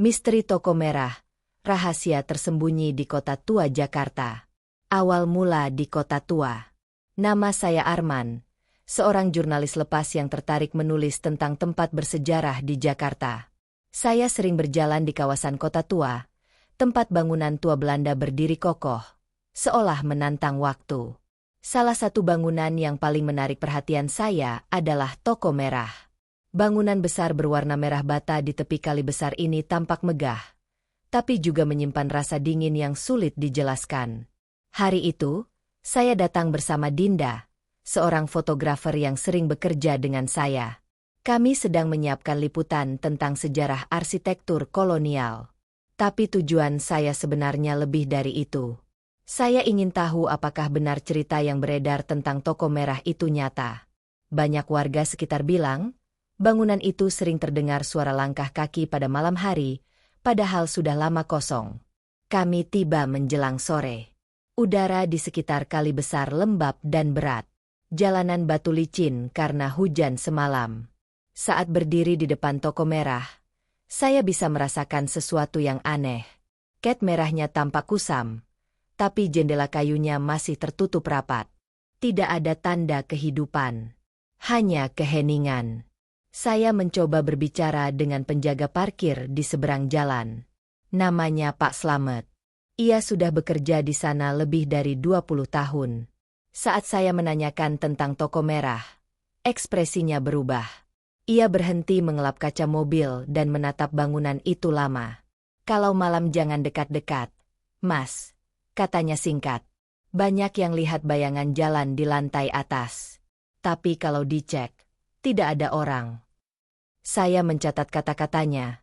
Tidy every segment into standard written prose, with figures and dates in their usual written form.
Misteri Toko Merah, rahasia tersembunyi di Kota Tua Jakarta. Awal mula di Kota Tua. Nama saya Arman, seorang jurnalis lepas yang tertarik menulis tentang tempat bersejarah di Jakarta. Saya sering berjalan di kawasan Kota Tua, tempat bangunan tua Belanda berdiri kokoh, seolah menantang waktu. Salah satu bangunan yang paling menarik perhatian saya adalah Toko Merah. Bangunan besar berwarna merah bata di tepi kali besar ini tampak megah, tapi juga menyimpan rasa dingin yang sulit dijelaskan. Hari itu, saya datang bersama Dinda, seorang fotografer yang sering bekerja dengan saya. Kami sedang menyiapkan liputan tentang sejarah arsitektur kolonial. Tapi tujuan saya sebenarnya lebih dari itu. Saya ingin tahu apakah benar cerita yang beredar tentang Toko Merah itu nyata. Banyak warga sekitar bilang, bangunan itu sering terdengar suara langkah kaki pada malam hari, padahal sudah lama kosong. Kami tiba menjelang sore. Udara di sekitar kali besar lembab dan berat. Jalanan batu licin karena hujan semalam. Saat berdiri di depan Toko Merah, saya bisa merasakan sesuatu yang aneh. Cat merahnya tampak kusam, tapi jendela kayunya masih tertutup rapat. Tidak ada tanda kehidupan, hanya keheningan. Saya mencoba berbicara dengan penjaga parkir di seberang jalan. Namanya Pak Slamet. Ia sudah bekerja di sana lebih dari 20 tahun. Saat saya menanyakan tentang Toko Merah, ekspresinya berubah. Ia berhenti mengelap kaca mobil dan menatap bangunan itu lama. "Kalau malam jangan dekat-dekat, Mas," katanya singkat. "Banyak yang lihat bayangan jalan di lantai atas. Tapi kalau dicek, tidak ada orang." Saya mencatat kata-katanya,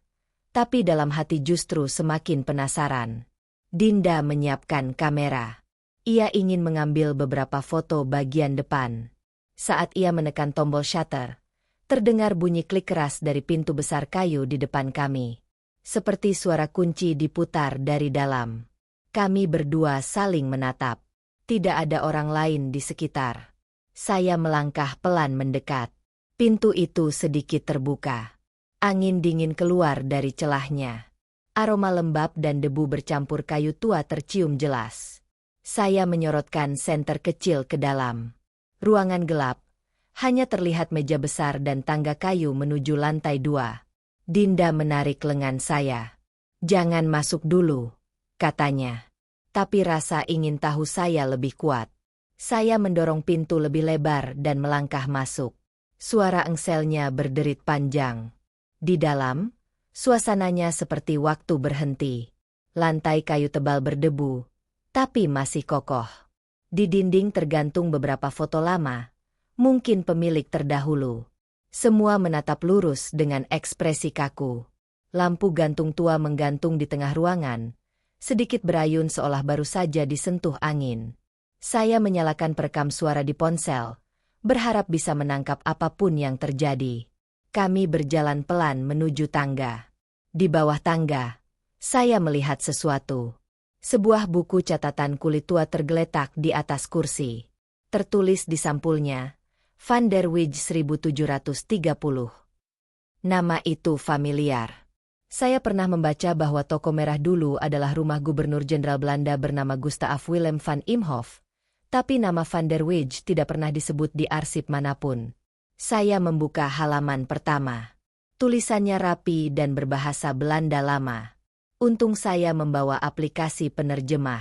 tapi dalam hati justru semakin penasaran. Dinda menyiapkan kamera. Ia ingin mengambil beberapa foto bagian depan. Saat ia menekan tombol shutter, terdengar bunyi klik keras dari pintu besar kayu di depan kami. Seperti suara kunci diputar dari dalam. Kami berdua saling menatap. Tidak ada orang lain di sekitar. Saya melangkah pelan mendekat. Pintu itu sedikit terbuka. Angin dingin keluar dari celahnya. Aroma lembab dan debu bercampur kayu tua tercium jelas. Saya menyorotkan senter kecil ke dalam. Ruangan gelap. Hanya terlihat meja besar dan tangga kayu menuju lantai 2. Dinda menarik lengan saya. "Jangan masuk dulu," katanya. Tapi rasa ingin tahu saya lebih kuat. Saya mendorong pintu lebih lebar dan melangkah masuk. Suara engselnya berderit panjang. Di dalam, suasananya seperti waktu berhenti. Lantai kayu tebal berdebu, tapi masih kokoh. Di dinding tergantung beberapa foto lama, mungkin pemilik terdahulu. Semua menatap lurus dengan ekspresi kaku. Lampu gantung tua menggantung di tengah ruangan, sedikit berayun seolah baru saja disentuh angin. Saya menyalakan perekam suara di ponsel, berharap bisa menangkap apapun yang terjadi. Kami berjalan pelan menuju tangga. Di bawah tangga, saya melihat sesuatu. Sebuah buku catatan kulit tua tergeletak di atas kursi. Tertulis di sampulnya, Van der Wijk 1730. Nama itu familiar. Saya pernah membaca bahwa Toko Merah dulu adalah rumah Gubernur Jenderal Belanda bernama Gustaaf Willem van Imhoff. Tapi nama Van der Wijk tidak pernah disebut di arsip manapun. Saya membuka halaman pertama. Tulisannya rapi dan berbahasa Belanda lama. Untung saya membawa aplikasi penerjemah.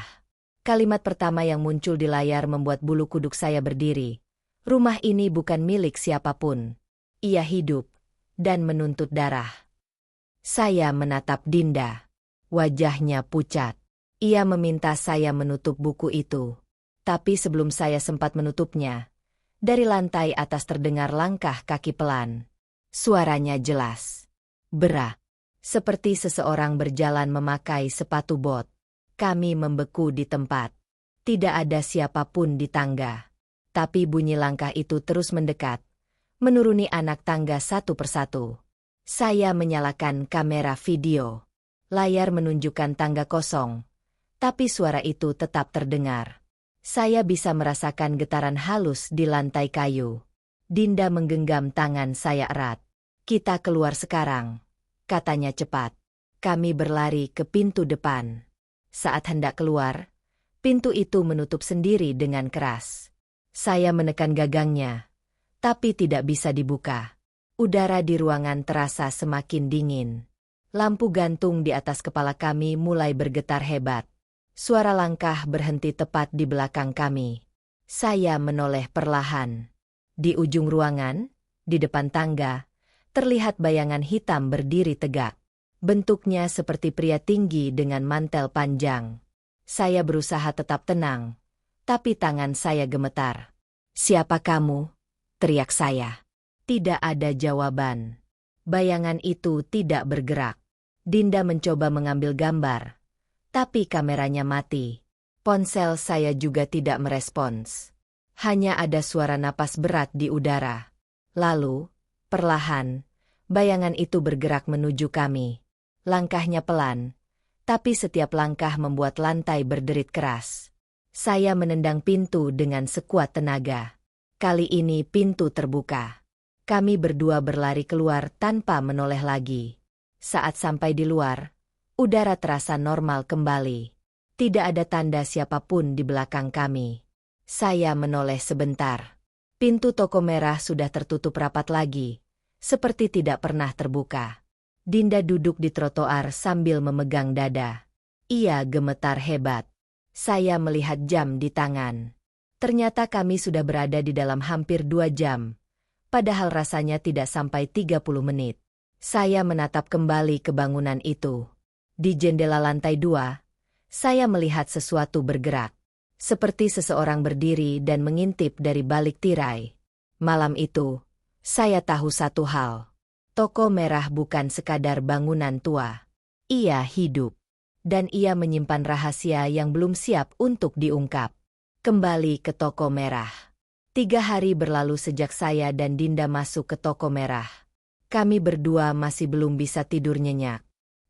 Kalimat pertama yang muncul di layar membuat bulu kuduk saya berdiri. Rumah ini bukan milik siapapun. Ia hidup dan menuntut darah. Saya menatap Dinda. Wajahnya pucat. Ia meminta saya menutup buku itu. Tapi sebelum saya sempat menutupnya, dari lantai atas terdengar langkah kaki pelan. Suaranya jelas. Berak. Seperti seseorang berjalan memakai sepatu bot. Kami membeku di tempat. Tidak ada siapapun di tangga. Tapi bunyi langkah itu terus mendekat, menuruni anak tangga satu persatu. Saya menyalakan kamera video. Layar menunjukkan tangga kosong, tapi suara itu tetap terdengar. Saya bisa merasakan getaran halus di lantai kayu. Dinda menggenggam tangan saya erat. "Kita keluar sekarang," katanya cepat. Kami berlari ke pintu depan. Saat hendak keluar, pintu itu menutup sendiri dengan keras. Saya menekan gagangnya, tapi tidak bisa dibuka. Udara di ruangan terasa semakin dingin. Lampu gantung di atas kepala kami mulai bergetar hebat. Suara langkah berhenti tepat di belakang kami. Saya menoleh perlahan. Di ujung ruangan, di depan tangga, terlihat bayangan hitam berdiri tegak. Bentuknya seperti pria tinggi dengan mantel panjang. Saya berusaha tetap tenang, tapi tangan saya gemetar. "Siapa kamu?" teriak saya. Tidak ada jawaban. Bayangan itu tidak bergerak. Dinda mencoba mengambil gambar, tapi kameranya mati. Ponsel saya juga tidak merespons. Hanya ada suara napas berat di udara. Lalu, perlahan, bayangan itu bergerak menuju kami. Langkahnya pelan, tapi setiap langkah membuat lantai berderit keras. Saya menendang pintu dengan sekuat tenaga. Kali ini pintu terbuka. Kami berdua berlari keluar tanpa menoleh lagi. Saat sampai di luar, udara terasa normal kembali. Tidak ada tanda siapapun di belakang kami. Saya menoleh sebentar. Pintu toko merah sudah tertutup rapat lagi, seperti tidak pernah terbuka. Dinda duduk di trotoar sambil memegang dada. Ia gemetar hebat. Saya melihat jam di tangan. Ternyata kami sudah berada di dalam hampir 2 jam. Padahal rasanya tidak sampai 30 menit. Saya menatap kembali ke bangunan itu. Di jendela lantai 2, saya melihat sesuatu bergerak. Seperti seseorang berdiri dan mengintip dari balik tirai. Malam itu, saya tahu satu hal. Toko merah bukan sekadar bangunan tua. Ia hidup. Dan ia menyimpan rahasia yang belum siap untuk diungkap. Kembali ke toko merah. 3 hari berlalu sejak saya dan Dinda masuk ke toko merah. Kami berdua masih belum bisa tidur nyenyak.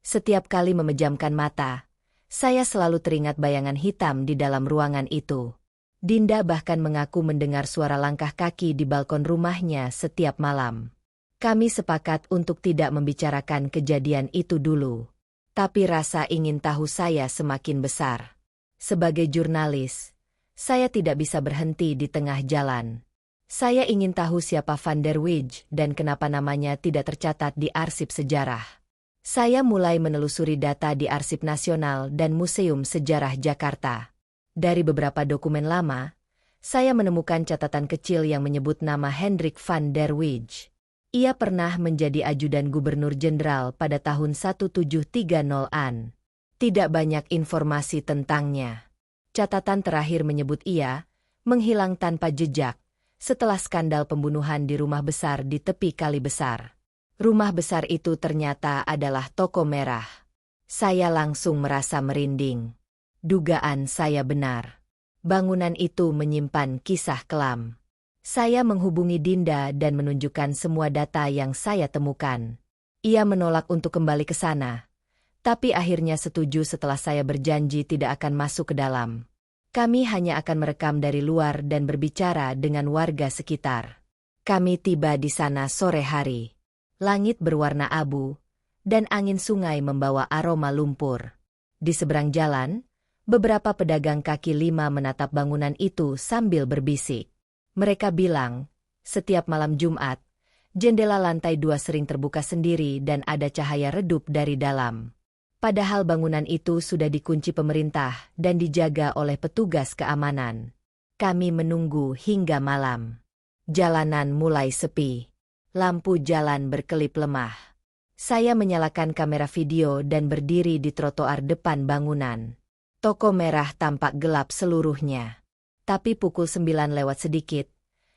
Setiap kali memejamkan mata, saya selalu teringat bayangan hitam di dalam ruangan itu. Dinda bahkan mengaku mendengar suara langkah kaki di balkon rumahnya setiap malam. Kami sepakat untuk tidak membicarakan kejadian itu dulu. Tapi rasa ingin tahu saya semakin besar. Sebagai jurnalis, saya tidak bisa berhenti di tengah jalan. Saya ingin tahu siapa Van der Wijck dan kenapa namanya tidak tercatat di arsip sejarah. Saya mulai menelusuri data di Arsip Nasional dan Museum Sejarah Jakarta. Dari beberapa dokumen lama, saya menemukan catatan kecil yang menyebut nama Hendrik van der Wijck. Ia pernah menjadi ajudan gubernur jenderal pada tahun 1730-an. Tidak banyak informasi tentangnya. Catatan terakhir menyebut ia menghilang tanpa jejak setelah skandal pembunuhan di rumah besar di tepi Kali Besar. Rumah besar itu ternyata adalah toko merah. Saya langsung merasa merinding. Dugaan saya benar. Bangunan itu menyimpan kisah kelam. Saya menghubungi Dinda dan menunjukkan semua data yang saya temukan. Ia menolak untuk kembali ke sana, tapi akhirnya setuju setelah saya berjanji tidak akan masuk ke dalam. Kami hanya akan merekam dari luar dan berbicara dengan warga sekitar. Kami tiba di sana sore hari. Langit berwarna abu, dan angin sungai membawa aroma lumpur. Di seberang jalan, beberapa pedagang kaki lima menatap bangunan itu sambil berbisik. Mereka bilang, setiap malam Jumat, jendela lantai 2 sering terbuka sendiri dan ada cahaya redup dari dalam. Padahal bangunan itu sudah dikunci pemerintah dan dijaga oleh petugas keamanan. Kami menunggu hingga malam. Jalanan mulai sepi. Lampu jalan berkelip lemah. Saya menyalakan kamera video dan berdiri di trotoar depan bangunan. Toko merah tampak gelap seluruhnya. Tapi pukul 9 lewat sedikit,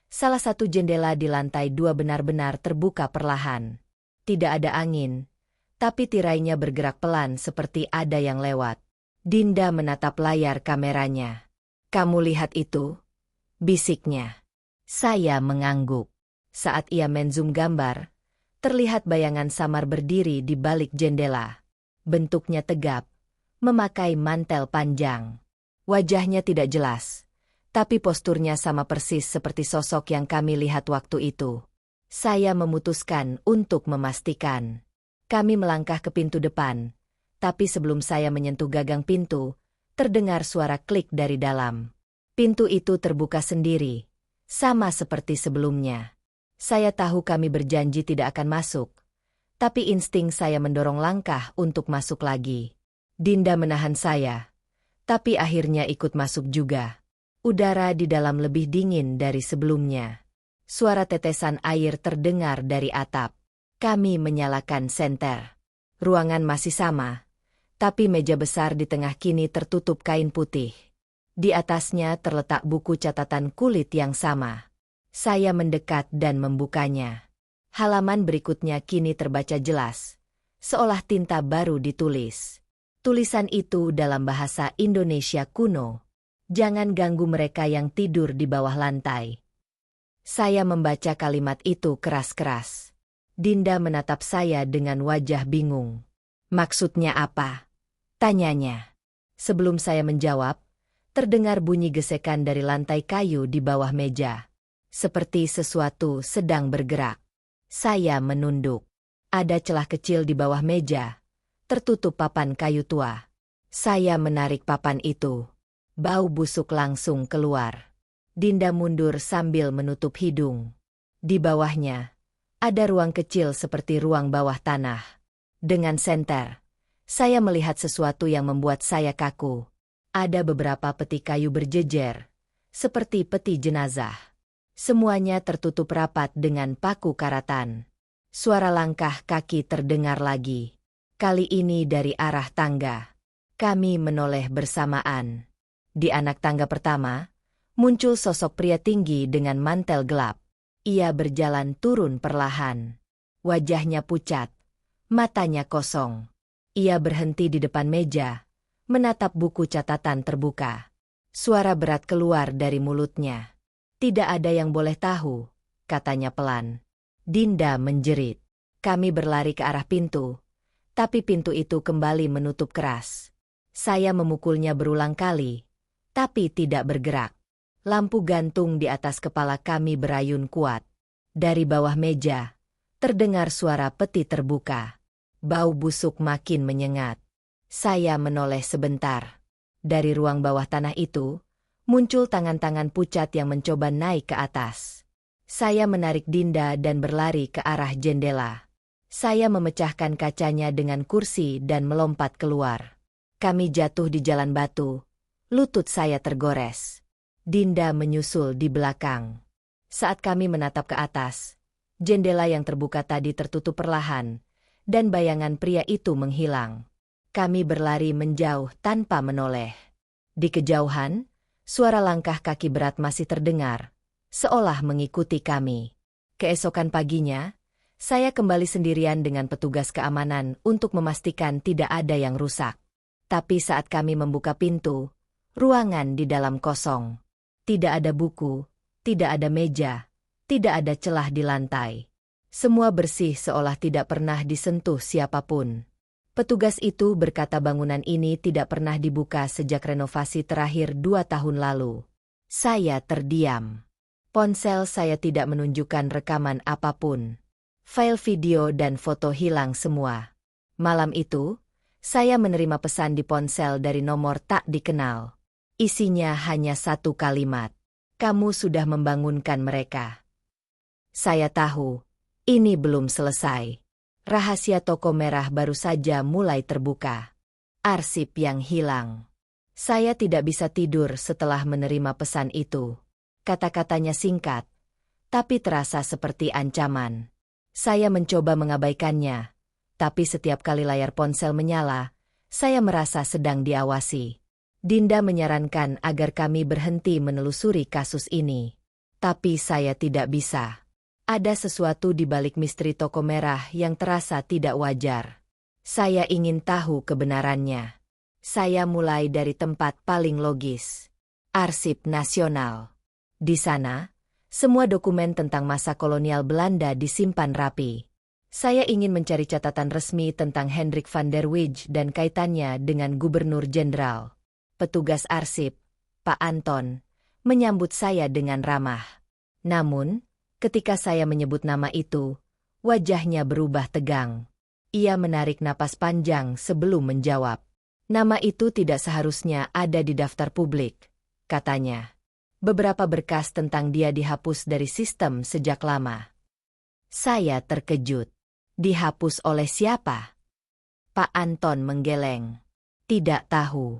salah satu jendela di lantai 2 benar-benar terbuka perlahan. Tidak ada angin, tapi tirainya bergerak pelan seperti ada yang lewat. Dinda menatap layar kameranya. "Kamu lihat itu?" bisiknya. Saya mengangguk. Saat ia menzoom gambar, terlihat bayangan samar berdiri di balik jendela. Bentuknya tegap, memakai mantel panjang. Wajahnya tidak jelas, tapi posturnya sama persis seperti sosok yang kami lihat waktu itu. Saya memutuskan untuk memastikan. Kami melangkah ke pintu depan, Tapi sebelum saya menyentuh gagang pintu, terdengar suara klik dari dalam. Pintu itu terbuka sendiri, sama seperti sebelumnya. Saya tahu kami berjanji tidak akan masuk, tapi insting saya mendorong langkah untuk masuk lagi. Dinda menahan saya, tapi akhirnya ikut masuk juga. Udara di dalam lebih dingin dari sebelumnya. Suara tetesan air terdengar dari atap. Kami menyalakan senter. Ruangan masih sama, tapi meja besar di tengah kini tertutup kain putih. Di atasnya terletak buku catatan kulit yang sama. Saya mendekat dan membukanya. Halaman berikutnya kini terbaca jelas, seolah tinta baru ditulis. Tulisan itu dalam bahasa Indonesia kuno. Jangan ganggu mereka yang tidur di bawah lantai. Saya membaca kalimat itu keras-keras. Dinda menatap saya dengan wajah bingung. Maksudnya apa? Tanyanya. Sebelum saya menjawab, terdengar bunyi gesekan dari lantai kayu di bawah meja. Seperti sesuatu sedang bergerak. Saya menunduk. Ada celah kecil di bawah meja, tertutup papan kayu tua. Saya menarik papan itu. Bau busuk langsung keluar. Dinda mundur sambil menutup hidung. Di bawahnya, ada ruang kecil seperti ruang bawah tanah. Dengan senter, saya melihat sesuatu yang membuat saya kaku. Ada beberapa peti kayu berjejer, seperti peti jenazah. Semuanya tertutup rapat dengan paku karatan. Suara langkah kaki terdengar lagi. Kali ini dari arah tangga. Kami menoleh bersamaan. Di anak tangga pertama, muncul sosok pria tinggi dengan mantel gelap. Ia berjalan turun perlahan. Wajahnya pucat, matanya kosong. Ia berhenti di depan meja, menatap buku catatan terbuka. Suara berat keluar dari mulutnya. Tidak ada yang boleh tahu, katanya pelan. Dinda menjerit. Kami berlari ke arah pintu, tapi pintu itu kembali menutup keras. Saya memukulnya berulang kali, tapi tidak bergerak. Lampu gantung di atas kepala kami berayun kuat. Dari bawah meja, terdengar suara peti terbuka. Bau busuk makin menyengat. Saya menoleh sebentar. Dari ruang bawah tanah itu, muncul tangan-tangan pucat yang mencoba naik ke atas. Saya menarik Dinda dan berlari ke arah jendela. Saya memecahkan kacanya dengan kursi dan melompat keluar. Kami jatuh di jalan batu. Lutut saya tergores. Dinda menyusul di belakang. Saat kami menatap ke atas, jendela yang terbuka tadi tertutup perlahan, dan bayangan pria itu menghilang. Kami berlari menjauh tanpa menoleh. Di kejauhan, suara langkah kaki berat masih terdengar, seolah mengikuti kami. Keesokan paginya, saya kembali sendirian dengan petugas keamanan untuk memastikan tidak ada yang rusak. Tapi saat kami membuka pintu, ruangan di dalam kosong. Tidak ada buku, tidak ada meja, tidak ada celah di lantai. Semua bersih seolah tidak pernah disentuh siapapun. Petugas itu berkata bangunan ini tidak pernah dibuka sejak renovasi terakhir 2 tahun lalu. Saya terdiam. Ponsel saya tidak menunjukkan rekaman apapun. File video dan foto hilang semua. Malam itu, saya menerima pesan di ponsel dari nomor tak dikenal. Isinya hanya satu kalimat. Kamu sudah membangunkan mereka. Saya tahu, ini belum selesai. Rahasia toko merah baru saja mulai terbuka. Arsip yang hilang. Saya tidak bisa tidur setelah menerima pesan itu. Kata-katanya singkat, tapi terasa seperti ancaman. Saya mencoba mengabaikannya, tapi setiap kali layar ponsel menyala, saya merasa sedang diawasi. Dinda menyarankan agar kami berhenti menelusuri kasus ini. Tapi saya tidak bisa. Ada sesuatu di balik misteri toko merah yang terasa tidak wajar. Saya ingin tahu kebenarannya. Saya mulai dari tempat paling logis. Arsip Nasional. Di sana, semua dokumen tentang masa kolonial Belanda disimpan rapi. Saya ingin mencari catatan resmi tentang Hendrik van der Wijk dan kaitannya dengan Gubernur Jenderal. Petugas arsip, Pak Anton, menyambut saya dengan ramah. Namun, ketika saya menyebut nama itu, wajahnya berubah tegang. Ia menarik napas panjang sebelum menjawab. Nama itu tidak seharusnya ada di daftar publik, katanya. Beberapa berkas tentang dia dihapus dari sistem sejak lama. Saya terkejut. Dihapus oleh siapa? Pak Anton menggeleng. Tidak tahu.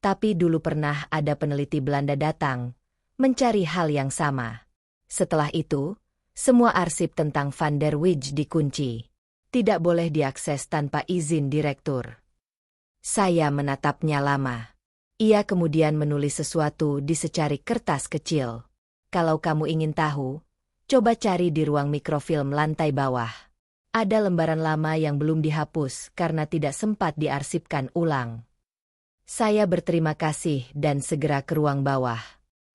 Tapi dulu pernah ada peneliti Belanda datang, mencari hal yang sama. Setelah itu, semua arsip tentang Van der Wijk dikunci. Tidak boleh diakses tanpa izin direktur. Saya menatapnya lama. Ia kemudian menulis sesuatu di secari kertas kecil. Kalau kamu ingin tahu, coba cari di ruang mikrofilm lantai bawah. Ada lembaran lama yang belum dihapus karena tidak sempat diarsipkan ulang. Saya berterima kasih dan segera ke ruang bawah.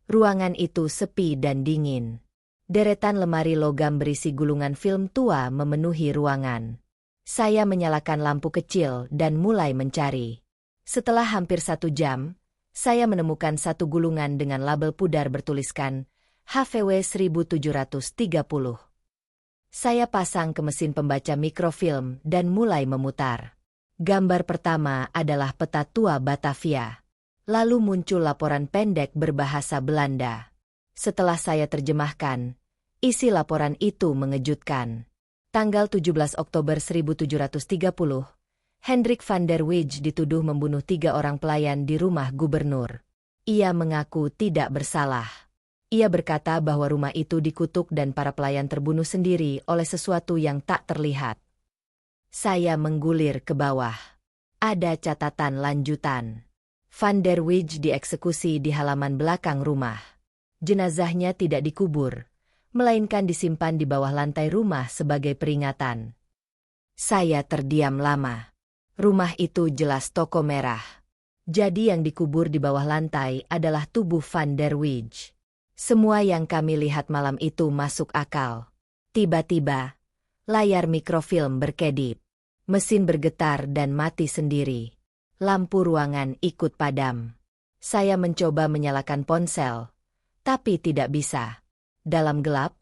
Ruangan itu sepi dan dingin. Deretan lemari logam berisi gulungan film tua memenuhi ruangan. Saya menyalakan lampu kecil dan mulai mencari. Setelah hampir 1 jam, saya menemukan satu gulungan dengan label pudar bertuliskan HVW 1730. Saya pasang ke mesin pembaca mikrofilm dan mulai memutar. Gambar pertama adalah peta tua Batavia. Lalu muncul laporan pendek berbahasa Belanda. Setelah saya terjemahkan, isi laporan itu mengejutkan. Tanggal 17 Oktober 1730, Hendrik van der Wijk dituduh membunuh 3 orang pelayan di rumah gubernur. Ia mengaku tidak bersalah. Ia berkata bahwa rumah itu dikutuk dan para pelayan terbunuh sendiri oleh sesuatu yang tak terlihat. Saya menggulir ke bawah. Ada catatan lanjutan. Van der Wijk dieksekusi di halaman belakang rumah. Jenazahnya tidak dikubur, melainkan disimpan di bawah lantai rumah sebagai peringatan. Saya terdiam lama. Rumah itu jelas toko merah. Jadi yang dikubur di bawah lantai adalah tubuh Van der Wijk. Semua yang kami lihat malam itu masuk akal. Tiba-tiba, layar mikrofilm berkedip. Mesin bergetar dan mati sendiri. Lampu ruangan ikut padam. Saya mencoba menyalakan ponsel, tapi tidak bisa. Dalam gelap,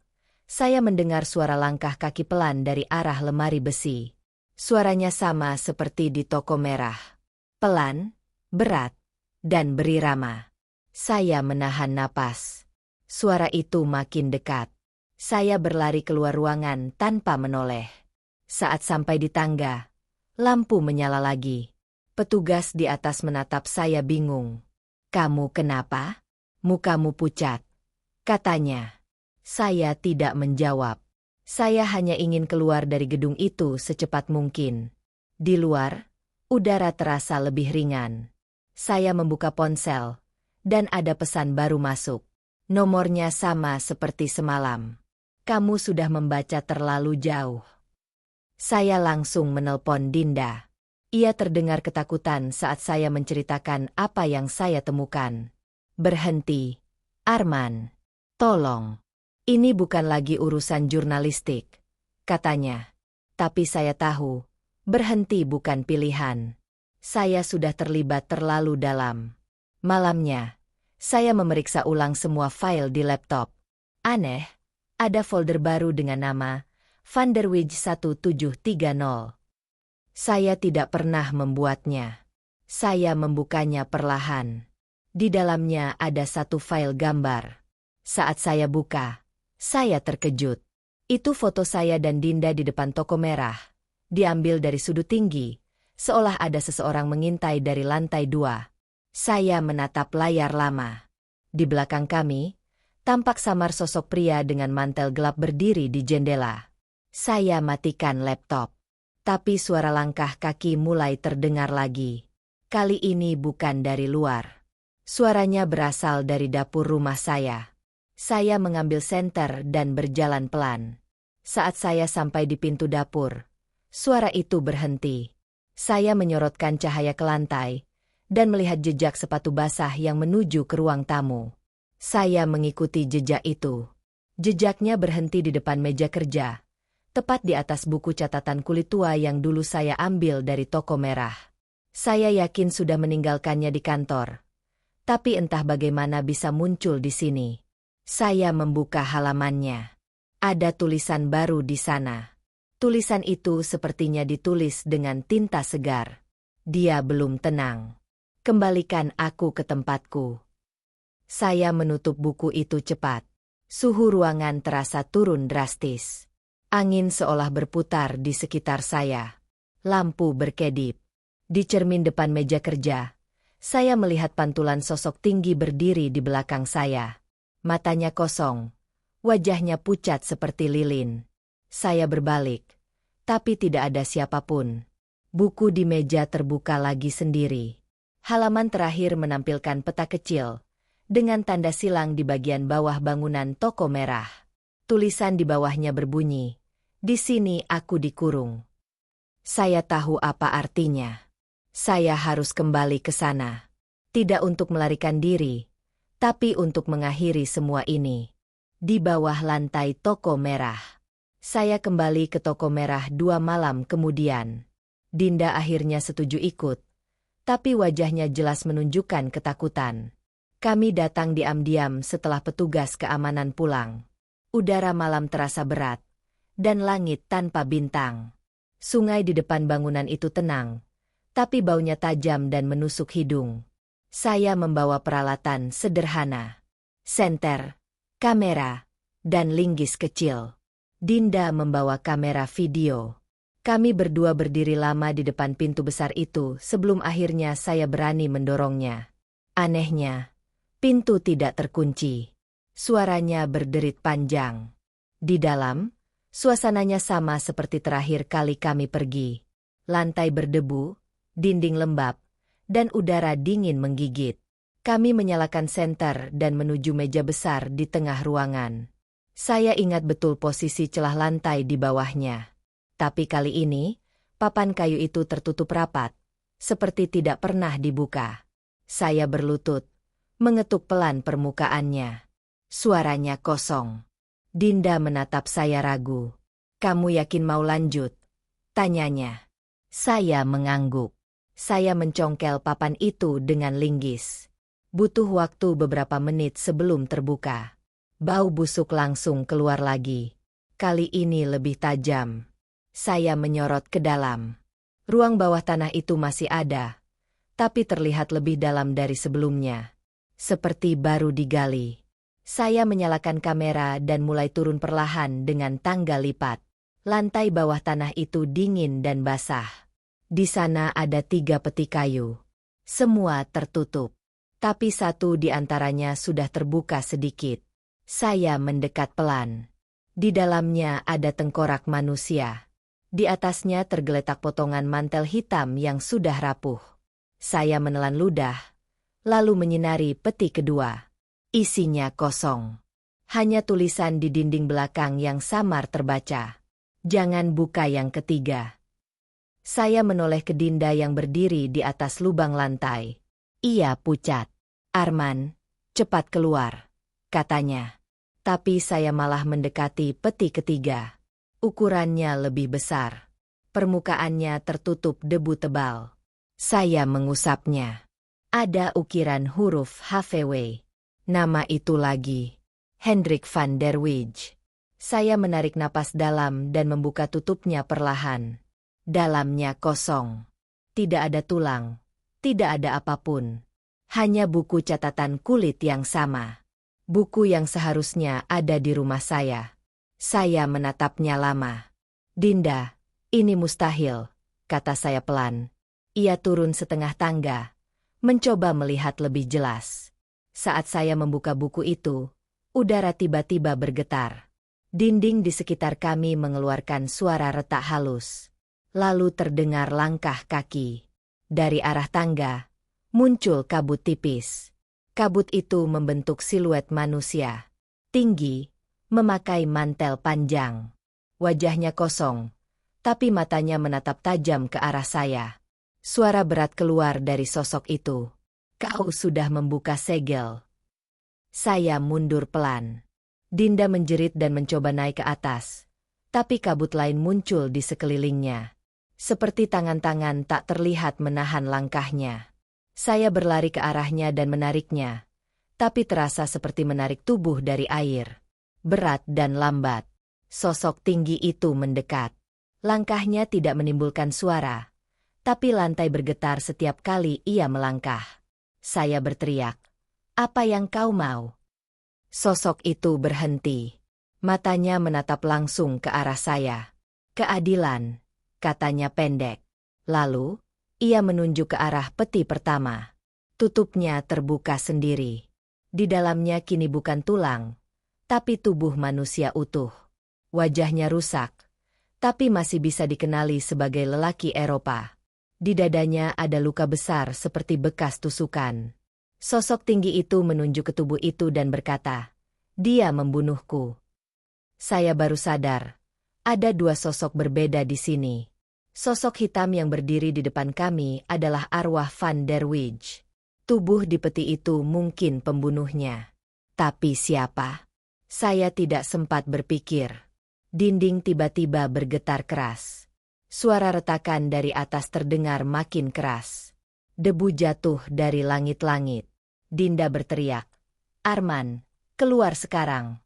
saya mendengar suara langkah kaki pelan dari arah lemari besi. Suaranya sama seperti di toko merah. Pelan, berat, dan berirama. Saya menahan napas. Suara itu makin dekat. Saya berlari keluar ruangan tanpa menoleh. Saat sampai di tangga, lampu menyala lagi. Petugas di atas menatap saya bingung. "Kamu kenapa? Mukamu pucat," katanya. Saya tidak menjawab. Saya hanya ingin keluar dari gedung itu secepat mungkin. Di luar, udara terasa lebih ringan. Saya membuka ponsel, dan ada pesan baru masuk. Nomornya sama seperti semalam. "Kamu sudah membaca terlalu jauh." Saya langsung menelpon Dinda. Ia terdengar ketakutan saat saya menceritakan apa yang saya temukan. "Berhenti, Arman. Tolong. Ini bukan lagi urusan jurnalistik," katanya. Tapi saya tahu, berhenti bukan pilihan. Saya sudah terlibat terlalu dalam. Malamnya, saya memeriksa ulang semua file di laptop. Aneh, ada folder baru dengan nama Van der Wijk 1730. Saya tidak pernah membuatnya. Saya membukanya perlahan. Di dalamnya ada satu file gambar. Saat saya buka, saya terkejut. Itu foto saya dan Dinda di depan toko merah. Diambil dari sudut tinggi, seolah ada seseorang mengintai dari lantai 2. Saya menatap layar lama. Di belakang kami, tampak samar sosok pria dengan mantel gelap berdiri di jendela. Saya matikan laptop. Tapi suara langkah kaki mulai terdengar lagi. Kali ini bukan dari luar. Suaranya berasal dari dapur rumah saya. Saya mengambil senter dan berjalan pelan. Saat saya sampai di pintu dapur, suara itu berhenti. Saya menyorotkan cahaya ke lantai dan melihat jejak sepatu basah yang menuju ke ruang tamu. Saya mengikuti jejak itu. Jejaknya berhenti di depan meja kerja, tepat di atas buku catatan kulit tua yang dulu saya ambil dari toko merah. Saya yakin sudah meninggalkannya di kantor. Tapi entah bagaimana bisa muncul di sini. Saya membuka halamannya. Ada tulisan baru di sana. Tulisan itu sepertinya ditulis dengan tinta segar. Dia belum tenang. Kembalikan aku ke tempatku. Saya menutup buku itu cepat. Suhu ruangan terasa turun drastis. Angin seolah berputar di sekitar saya. Lampu berkedip. Di cermin depan meja kerja, saya melihat pantulan sosok tinggi berdiri di belakang saya. Matanya kosong. Wajahnya pucat seperti lilin. Saya berbalik, tapi tidak ada siapapun. Buku di meja terbuka lagi sendiri. Halaman terakhir menampilkan peta kecil, dengan tanda silang di bagian bawah bangunan toko merah. Tulisan di bawahnya berbunyi, "Di sini aku dikurung." Saya tahu apa artinya. Saya harus kembali ke sana. Tidak untuk melarikan diri, tapi untuk mengakhiri semua ini. Di bawah lantai toko merah. Saya kembali ke toko merah 2 malam kemudian. Dinda akhirnya setuju ikut, tapi wajahnya jelas menunjukkan ketakutan. Kami datang diam-diam setelah petugas keamanan pulang. Udara malam terasa berat, dan langit tanpa bintang. Sungai di depan bangunan itu tenang, tapi baunya tajam dan menusuk hidung. Saya membawa peralatan sederhana. Senter, kamera, dan linggis kecil. Dinda membawa kamera video. Kami berdua berdiri lama di depan pintu besar itu sebelum akhirnya saya berani mendorongnya. Anehnya, pintu tidak terkunci. Suaranya berderit panjang. Di dalam, suasananya sama seperti terakhir kali kami pergi. Lantai berdebu, dinding lembab, dan udara dingin menggigit. Kami menyalakan senter dan menuju meja besar di tengah ruangan. Saya ingat betul posisi celah lantai di bawahnya. Tapi kali ini, papan kayu itu tertutup rapat, seperti tidak pernah dibuka. Saya berlutut, mengetuk pelan permukaannya. Suaranya kosong. Dinda menatap saya ragu. "Kamu yakin mau lanjut?" tanyanya. Saya mengangguk. Saya mencongkel papan itu dengan linggis. Butuh waktu beberapa menit sebelum terbuka. Bau busuk langsung keluar lagi. Kali ini lebih tajam. Saya menyorot ke dalam. Ruang bawah tanah itu masih ada, tapi terlihat lebih dalam dari sebelumnya. Seperti baru digali. Saya menyalakan kamera dan mulai turun perlahan dengan tangga lipat. Lantai bawah tanah itu dingin dan basah. Di sana ada 3 peti kayu. Semua tertutup. Tapi satu di antaranya sudah terbuka sedikit. Saya mendekat pelan. Di dalamnya ada tengkorak manusia. Di atasnya tergeletak potongan mantel hitam yang sudah rapuh. Saya menelan ludah, lalu menyinari peti kedua. Isinya kosong. Hanya tulisan di dinding belakang yang samar terbaca. "Jangan buka yang ketiga." Saya menoleh ke Dinda yang berdiri di atas lubang lantai. Ia pucat. "Arman, cepat keluar," katanya. Tapi saya malah mendekati peti ketiga. Ukurannya lebih besar. Permukaannya tertutup debu tebal. Saya mengusapnya. Ada ukiran huruf HVW. Nama itu lagi. Hendrik van der Wijk. Saya menarik napas dalam dan membuka tutupnya perlahan. Dalamnya kosong. Tidak ada tulang. Tidak ada apapun. Hanya buku catatan kulit yang sama. Buku yang seharusnya ada di rumah saya. Saya menatapnya lama. "Dinda, ini mustahil," kata saya pelan. Ia turun setengah tangga, mencoba melihat lebih jelas. Saat saya membuka buku itu, udara tiba-tiba bergetar. Dinding di sekitar kami mengeluarkan suara retak halus. Lalu terdengar langkah kaki. Dari arah tangga, muncul kabut tipis. Kabut itu membentuk siluet manusia. Tinggi, memakai mantel panjang. Wajahnya kosong, tapi matanya menatap tajam ke arah saya. Suara berat keluar dari sosok itu. "Kau sudah membuka segel." Saya mundur pelan. Dinda menjerit dan mencoba naik ke atas. Tapi kabut lain muncul di sekelilingnya. Seperti tangan-tangan tak terlihat menahan langkahnya. Saya berlari ke arahnya dan menariknya. Tapi terasa seperti menarik tubuh dari air. Berat dan lambat. Sosok tinggi itu mendekat. Langkahnya tidak menimbulkan suara, tapi lantai bergetar setiap kali ia melangkah. Saya berteriak, "Apa yang kau mau?" Sosok itu berhenti. Matanya menatap langsung ke arah saya. "Keadilan," katanya pendek. Lalu, ia menunjuk ke arah peti pertama. Tutupnya terbuka sendiri. Di dalamnya kini bukan tulang, tapi tubuh manusia utuh. Wajahnya rusak, tapi masih bisa dikenali sebagai lelaki Eropa. Di dadanya ada luka besar seperti bekas tusukan. Sosok tinggi itu menunjuk ke tubuh itu dan berkata, "Dia membunuhku." Saya baru sadar, ada dua sosok berbeda di sini. Sosok hitam yang berdiri di depan kami adalah arwah Van der Wijck. Tubuh di peti itu mungkin pembunuhnya. Tapi siapa? Saya tidak sempat berpikir. Dinding tiba-tiba bergetar keras. Suara retakan dari atas terdengar makin keras. Debu jatuh dari langit-langit. Dinda berteriak, "Arman, keluar sekarang."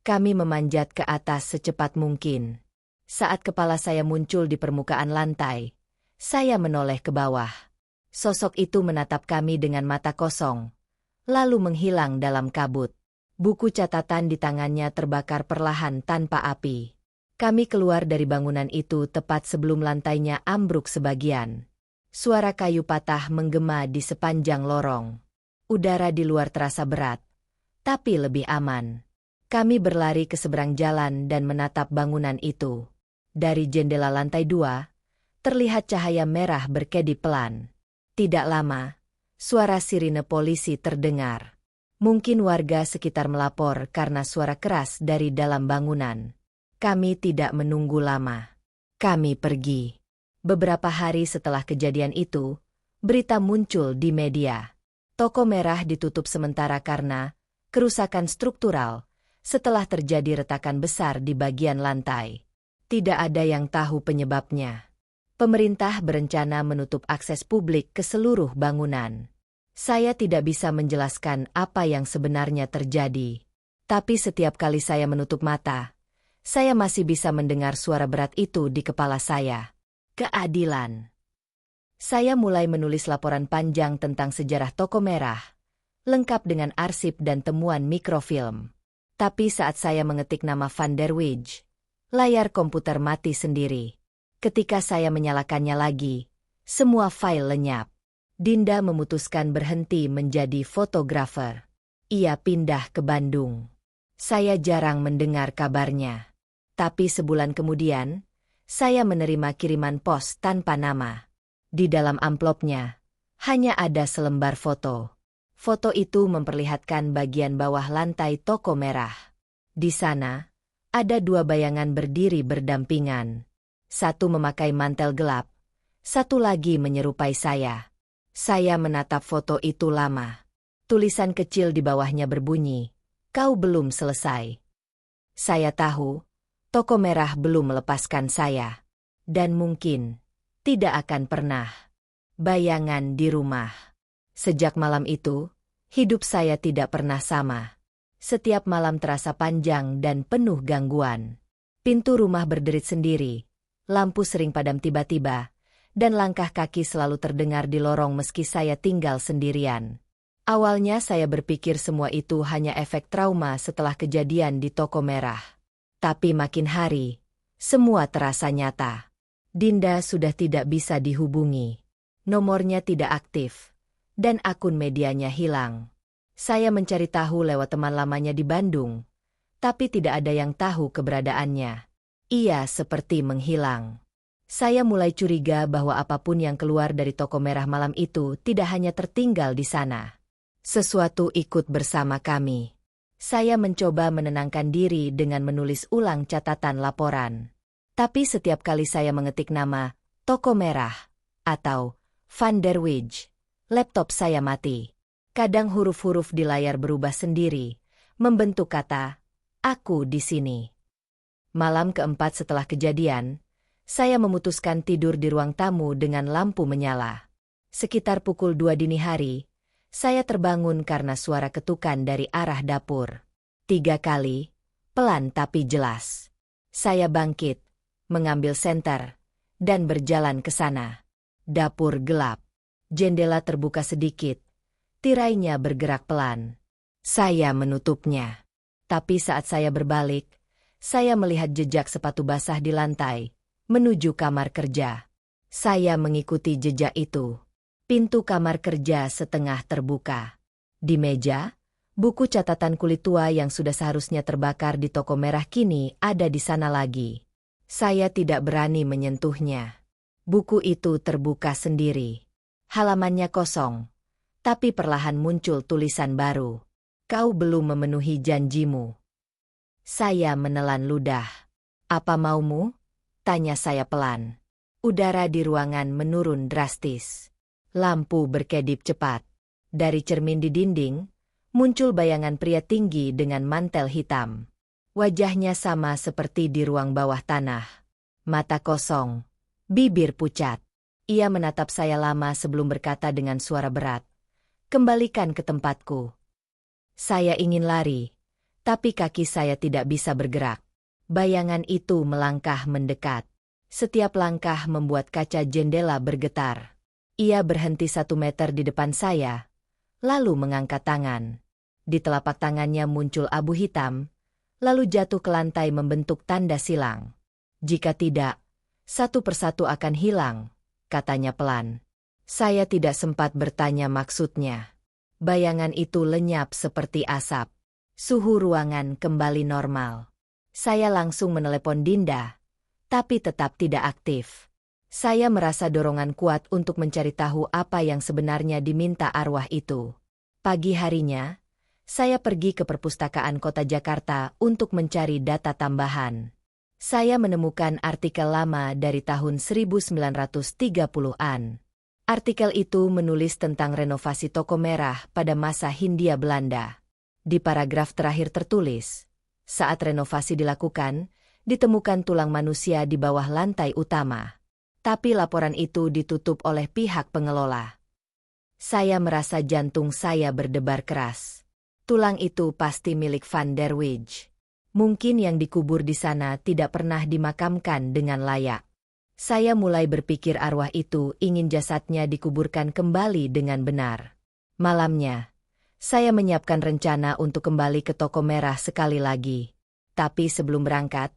Kami memanjat ke atas secepat mungkin. Saat kepala saya muncul di permukaan lantai, saya menoleh ke bawah. Sosok itu menatap kami dengan mata kosong, lalu menghilang dalam kabut. Buku catatan di tangannya terbakar perlahan tanpa api. Kami keluar dari bangunan itu tepat sebelum lantainya ambruk sebagian. Suara kayu patah menggema di sepanjang lorong. Udara di luar terasa berat, tapi lebih aman. Kami berlari ke seberang jalan dan menatap bangunan itu. Dari jendela lantai 2, terlihat cahaya merah berkedip pelan. Tidak lama, suara sirine polisi terdengar. Mungkin warga sekitar melapor karena suara keras dari dalam bangunan. Kami tidak menunggu lama. Kami pergi. Beberapa hari setelah kejadian itu, berita muncul di media. Toko merah ditutup sementara karena kerusakan struktural setelah terjadi retakan besar di bagian lantai. Tidak ada yang tahu penyebabnya. Pemerintah berencana menutup akses publik ke seluruh bangunan. Saya tidak bisa menjelaskan apa yang sebenarnya terjadi. Tapi setiap kali saya menutup mata, saya masih bisa mendengar suara berat itu di kepala saya. Keadilan. Saya mulai menulis laporan panjang tentang sejarah toko merah, lengkap dengan arsip dan temuan mikrofilm. Tapi saat saya mengetik nama Van der Wijck, layar komputer mati sendiri. Ketika saya menyalakannya lagi, semua file lenyap. Dinda memutuskan berhenti menjadi fotografer. Ia pindah ke Bandung. Saya jarang mendengar kabarnya. Tapi sebulan kemudian, saya menerima kiriman pos tanpa nama. Di dalam amplopnya, hanya ada selembar foto. Foto itu memperlihatkan bagian bawah lantai toko merah. Di sana, ada dua bayangan berdiri berdampingan. Satu memakai mantel gelap, satu lagi menyerupai saya. Saya menatap foto itu lama. Tulisan kecil di bawahnya berbunyi, "Kau belum selesai." Saya tahu, toko merah belum melepaskan saya. Dan mungkin, tidak akan pernah. Bayangan di rumah. Sejak malam itu, hidup saya tidak pernah sama. Setiap malam terasa panjang dan penuh gangguan. Pintu rumah berderit sendiri, lampu sering padam tiba-tiba, dan langkah kaki selalu terdengar di lorong meski saya tinggal sendirian. Awalnya saya berpikir semua itu hanya efek trauma setelah kejadian di toko merah. Tapi makin hari, semua terasa nyata. Dinda sudah tidak bisa dihubungi. Nomornya tidak aktif, dan akun medianya hilang. Saya mencari tahu lewat teman lamanya di Bandung, tapi tidak ada yang tahu keberadaannya. Ia seperti menghilang. Saya mulai curiga bahwa apapun yang keluar dari toko merah malam itu tidak hanya tertinggal di sana. Sesuatu ikut bersama kami. Saya mencoba menenangkan diri dengan menulis ulang catatan laporan. Tapi setiap kali saya mengetik nama toko merah atau Van der Wijck, laptop saya mati. Kadang huruf-huruf di layar berubah sendiri, membentuk kata, "Aku di sini." Malam keempat setelah kejadian, saya memutuskan tidur di ruang tamu dengan lampu menyala. Sekitar pukul 2 dini hari, saya terbangun karena suara ketukan dari arah dapur. 3 kali, pelan tapi jelas. Saya bangkit, mengambil senter, dan berjalan ke sana. Dapur gelap. Jendela terbuka sedikit. Tirainya bergerak pelan. Saya menutupnya. Tapi saat saya berbalik, saya melihat jejak sepatu basah di lantai, menuju kamar kerja. Saya mengikuti jejak itu. Pintu kamar kerja setengah terbuka. Di meja, buku catatan kulit tua yang sudah seharusnya terbakar di toko merah kini ada di sana lagi. Saya tidak berani menyentuhnya. Buku itu terbuka sendiri. Halamannya kosong. Tapi perlahan muncul tulisan baru. Kau belum memenuhi janjimu. Saya menelan ludah. Apa maumu? Tanya saya pelan. Udara di ruangan menurun drastis. Lampu berkedip cepat. Dari cermin di dinding, muncul bayangan pria tinggi dengan mantel hitam. Wajahnya sama seperti di ruang bawah tanah. Mata kosong, bibir pucat. Ia menatap saya lama sebelum berkata dengan suara berat. Kembalikan ke tempatku. Saya ingin lari, tapi kaki saya tidak bisa bergerak. Bayangan itu melangkah mendekat. Setiap langkah membuat kaca jendela bergetar. Ia berhenti 1 meter di depan saya, lalu mengangkat tangan. Di telapak tangannya muncul abu hitam, lalu jatuh ke lantai membentuk tanda silang. Jika tidak, satu persatu akan hilang, katanya pelan. Saya tidak sempat bertanya maksudnya. Bayangan itu lenyap seperti asap. Suhu ruangan kembali normal. Saya langsung menelepon Dinda, tapi tetap tidak aktif. Saya merasa dorongan kuat untuk mencari tahu apa yang sebenarnya diminta arwah itu. Pagi harinya, saya pergi ke perpustakaan kota Jakarta untuk mencari data tambahan. Saya menemukan artikel lama dari tahun 1930-an. Artikel itu menulis tentang renovasi toko merah pada masa Hindia Belanda. Di paragraf terakhir tertulis, saat renovasi dilakukan, ditemukan tulang manusia di bawah lantai utama. Tapi laporan itu ditutup oleh pihak pengelola. Saya merasa jantung saya berdebar keras. Tulang itu pasti milik Van der Wijs. Mungkin yang dikubur di sana tidak pernah dimakamkan dengan layak. Saya mulai berpikir arwah itu ingin jasadnya dikuburkan kembali dengan benar. Malamnya, saya menyiapkan rencana untuk kembali ke toko merah sekali lagi. Tapi sebelum berangkat,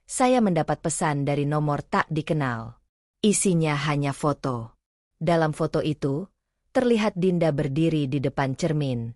saya mendapat pesan dari nomor tak dikenal. Isinya hanya foto. Dalam foto itu, terlihat Dinda berdiri di depan cermin.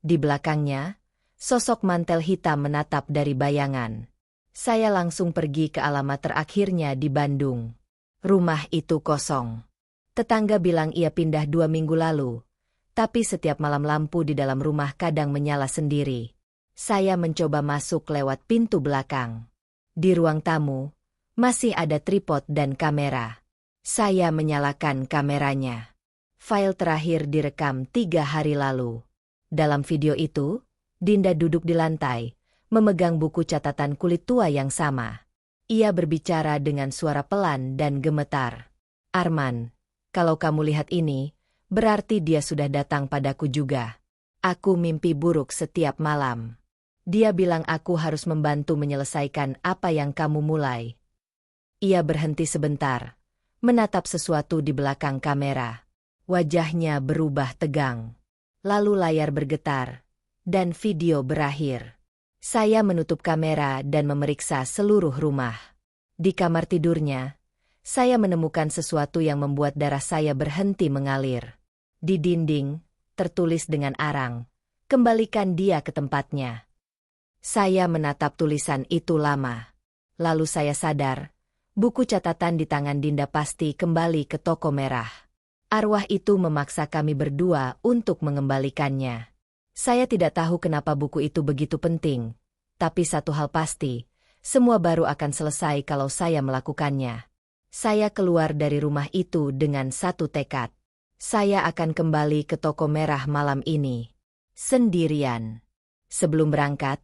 Di belakangnya, sosok mantel hitam menatap dari bayangan. Saya langsung pergi ke alamat terakhirnya di Bandung. Rumah itu kosong. Tetangga bilang ia pindah 2 minggu lalu, tapi setiap malam lampu di dalam rumah kadang menyala sendiri. Saya mencoba masuk lewat pintu belakang. Di ruang tamu, masih ada tripod dan kamera. Saya menyalakan kameranya. File terakhir direkam 3 hari lalu. Dalam video itu, Dinda duduk di lantai, memegang buku catatan kulit tua yang sama. Ia berbicara dengan suara pelan dan gemetar. Arman, kalau kamu lihat ini, berarti dia sudah datang padaku juga. Aku mimpi buruk setiap malam. Dia bilang aku harus membantu menyelesaikan apa yang kamu mulai. Ia berhenti sebentar, menatap sesuatu di belakang kamera. Wajahnya berubah tegang. Lalu layar bergetar, dan video berakhir. Saya menutup kamera dan memeriksa seluruh rumah. Di kamar tidurnya, saya menemukan sesuatu yang membuat darah saya berhenti mengalir. Di dinding, tertulis dengan arang, "Kembalikan dia ke tempatnya." Saya menatap tulisan itu lama. Lalu saya sadar, buku catatan di tangan Dinda pasti kembali ke toko merah. Arwah itu memaksa kami berdua untuk mengembalikannya. Saya tidak tahu kenapa buku itu begitu penting, tapi satu hal pasti, semua baru akan selesai kalau saya melakukannya. Saya keluar dari rumah itu dengan satu tekad. Saya akan kembali ke toko merah malam ini. Sendirian. Sebelum berangkat,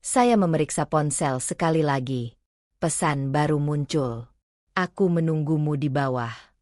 saya memeriksa ponsel sekali lagi. Pesan baru muncul. Aku menunggumu di bawah.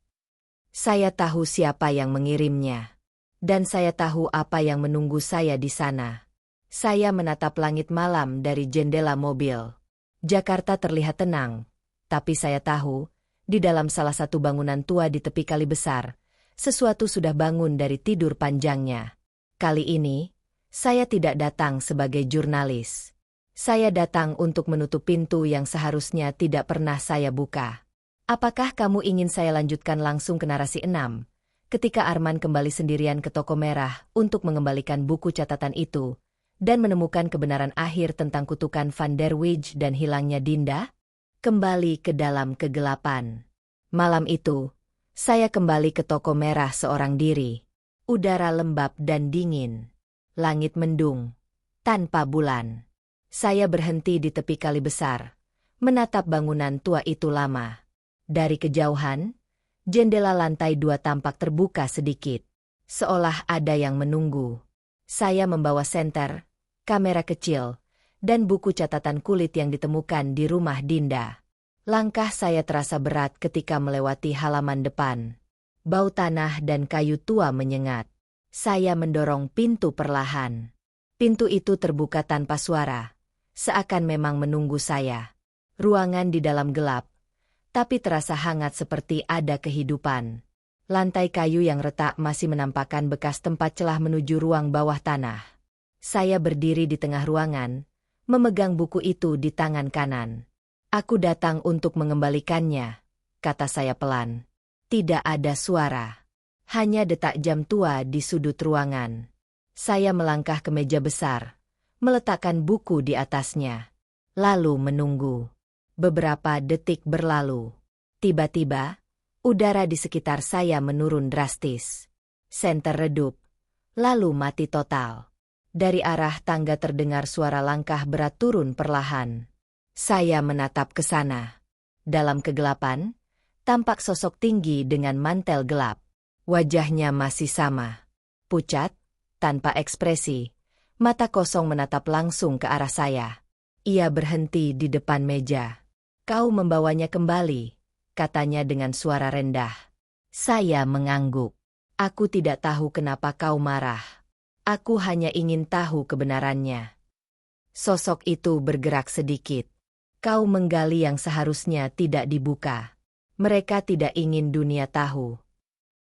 Saya tahu siapa yang mengirimnya. Dan saya tahu apa yang menunggu saya di sana. Saya menatap langit malam dari jendela mobil. Jakarta terlihat tenang, Tapi saya tahu, di dalam salah satu bangunan tua di tepi kali besar, sesuatu sudah bangun dari tidur panjangnya. Kali ini, saya tidak datang sebagai jurnalis. Saya datang untuk menutup pintu yang seharusnya tidak pernah saya buka. Apakah kamu ingin saya lanjutkan langsung ke narasi 6? Ketika Arman kembali sendirian ke toko merah untuk mengembalikan buku catatan itu, dan menemukan kebenaran akhir tentang kutukan Van der Wijs dan hilangnya Dinda, kembali ke dalam kegelapan. Malam itu, saya kembali ke toko merah seorang diri. Udara lembab dan dingin. Langit mendung, tanpa bulan. Saya berhenti di tepi kali besar, menatap bangunan tua itu lama. Dari kejauhan, jendela lantai 2 tampak terbuka sedikit, seolah ada yang menunggu. Saya membawa senter, kamera kecil, dan buku catatan kulit yang ditemukan di rumah Dinda. Langkah saya terasa berat ketika melewati halaman depan. Bau tanah dan kayu tua menyengat. Saya mendorong pintu perlahan. Pintu itu terbuka tanpa suara, seakan memang menunggu saya. Ruangan di dalam gelap, tapi terasa hangat seperti ada kehidupan. Lantai kayu yang retak masih menampakkan bekas tempat celah menuju ruang bawah tanah. Saya berdiri di tengah ruangan, memegang buku itu di tangan kanan. Aku datang untuk mengembalikannya, kata saya pelan. Tidak ada suara. Hanya detak jam tua di sudut ruangan. Saya melangkah ke meja besar, meletakkan buku di atasnya. Lalu menunggu. Beberapa detik berlalu. Tiba-tiba, udara di sekitar saya menurun drastis. Senter redup, lalu mati total. Dari arah tangga terdengar suara langkah berat turun perlahan. Saya menatap ke sana. Dalam kegelapan, tampak sosok tinggi dengan mantel gelap. Wajahnya masih sama. Pucat, tanpa ekspresi, mata kosong menatap langsung ke arah saya. Ia berhenti di depan meja. Kau membawanya kembali, katanya dengan suara rendah. Saya mengangguk. Aku tidak tahu kenapa kau marah. Aku hanya ingin tahu kebenarannya. Sosok itu bergerak sedikit. Kau menggali yang seharusnya tidak dibuka. Mereka tidak ingin dunia tahu.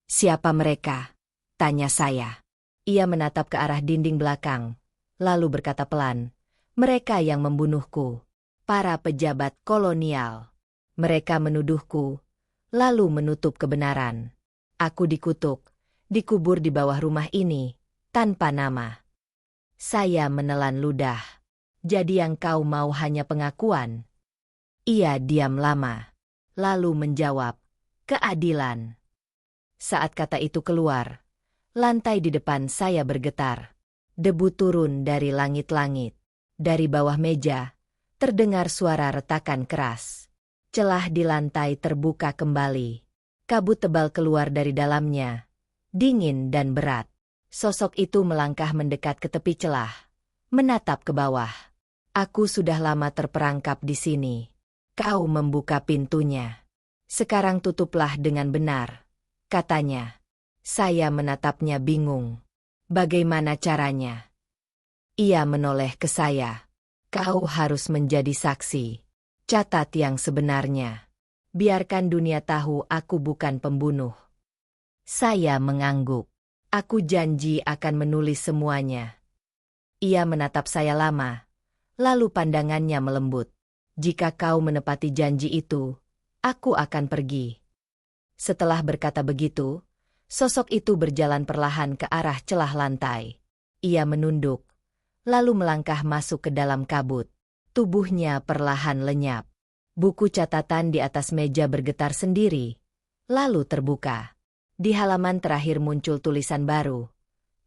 Siapa mereka? Tanya saya. Ia menatap ke arah dinding belakang, lalu berkata pelan, mereka yang membunuhku. Para pejabat kolonial. Mereka menuduhku, lalu menutup kebenaran. Aku dikutuk, dikubur di bawah rumah ini, tanpa nama. Saya menelan ludah. Jadi yang kau mau hanya pengakuan? Ia diam lama, lalu menjawab, keadilan. Saat kata itu keluar, lantai di depan saya bergetar. Debu turun dari langit-langit. Dari bawah meja, terdengar suara retakan keras. Celah di lantai terbuka kembali. Kabut tebal keluar dari dalamnya, dingin dan berat. Sosok itu melangkah mendekat ke tepi celah, menatap ke bawah. Aku sudah lama terperangkap di sini. Kau membuka pintunya. Sekarang tutuplah dengan benar, katanya. Saya menatapnya bingung. Bagaimana caranya? Ia menoleh ke saya. Kau harus menjadi saksi. Catat yang sebenarnya. Biarkan dunia tahu aku bukan pembunuh. Saya mengangguk. Aku janji akan menulis semuanya. Ia menatap saya lama. Lalu pandangannya melembut. Jika kau menepati janji itu, aku akan pergi. Setelah berkata begitu, sosok itu berjalan perlahan ke arah celah lantai. Ia menunduk, lalu melangkah masuk ke dalam kabut. Tubuhnya perlahan lenyap. Buku catatan di atas meja bergetar sendiri, lalu terbuka. Di halaman terakhir muncul tulisan baru.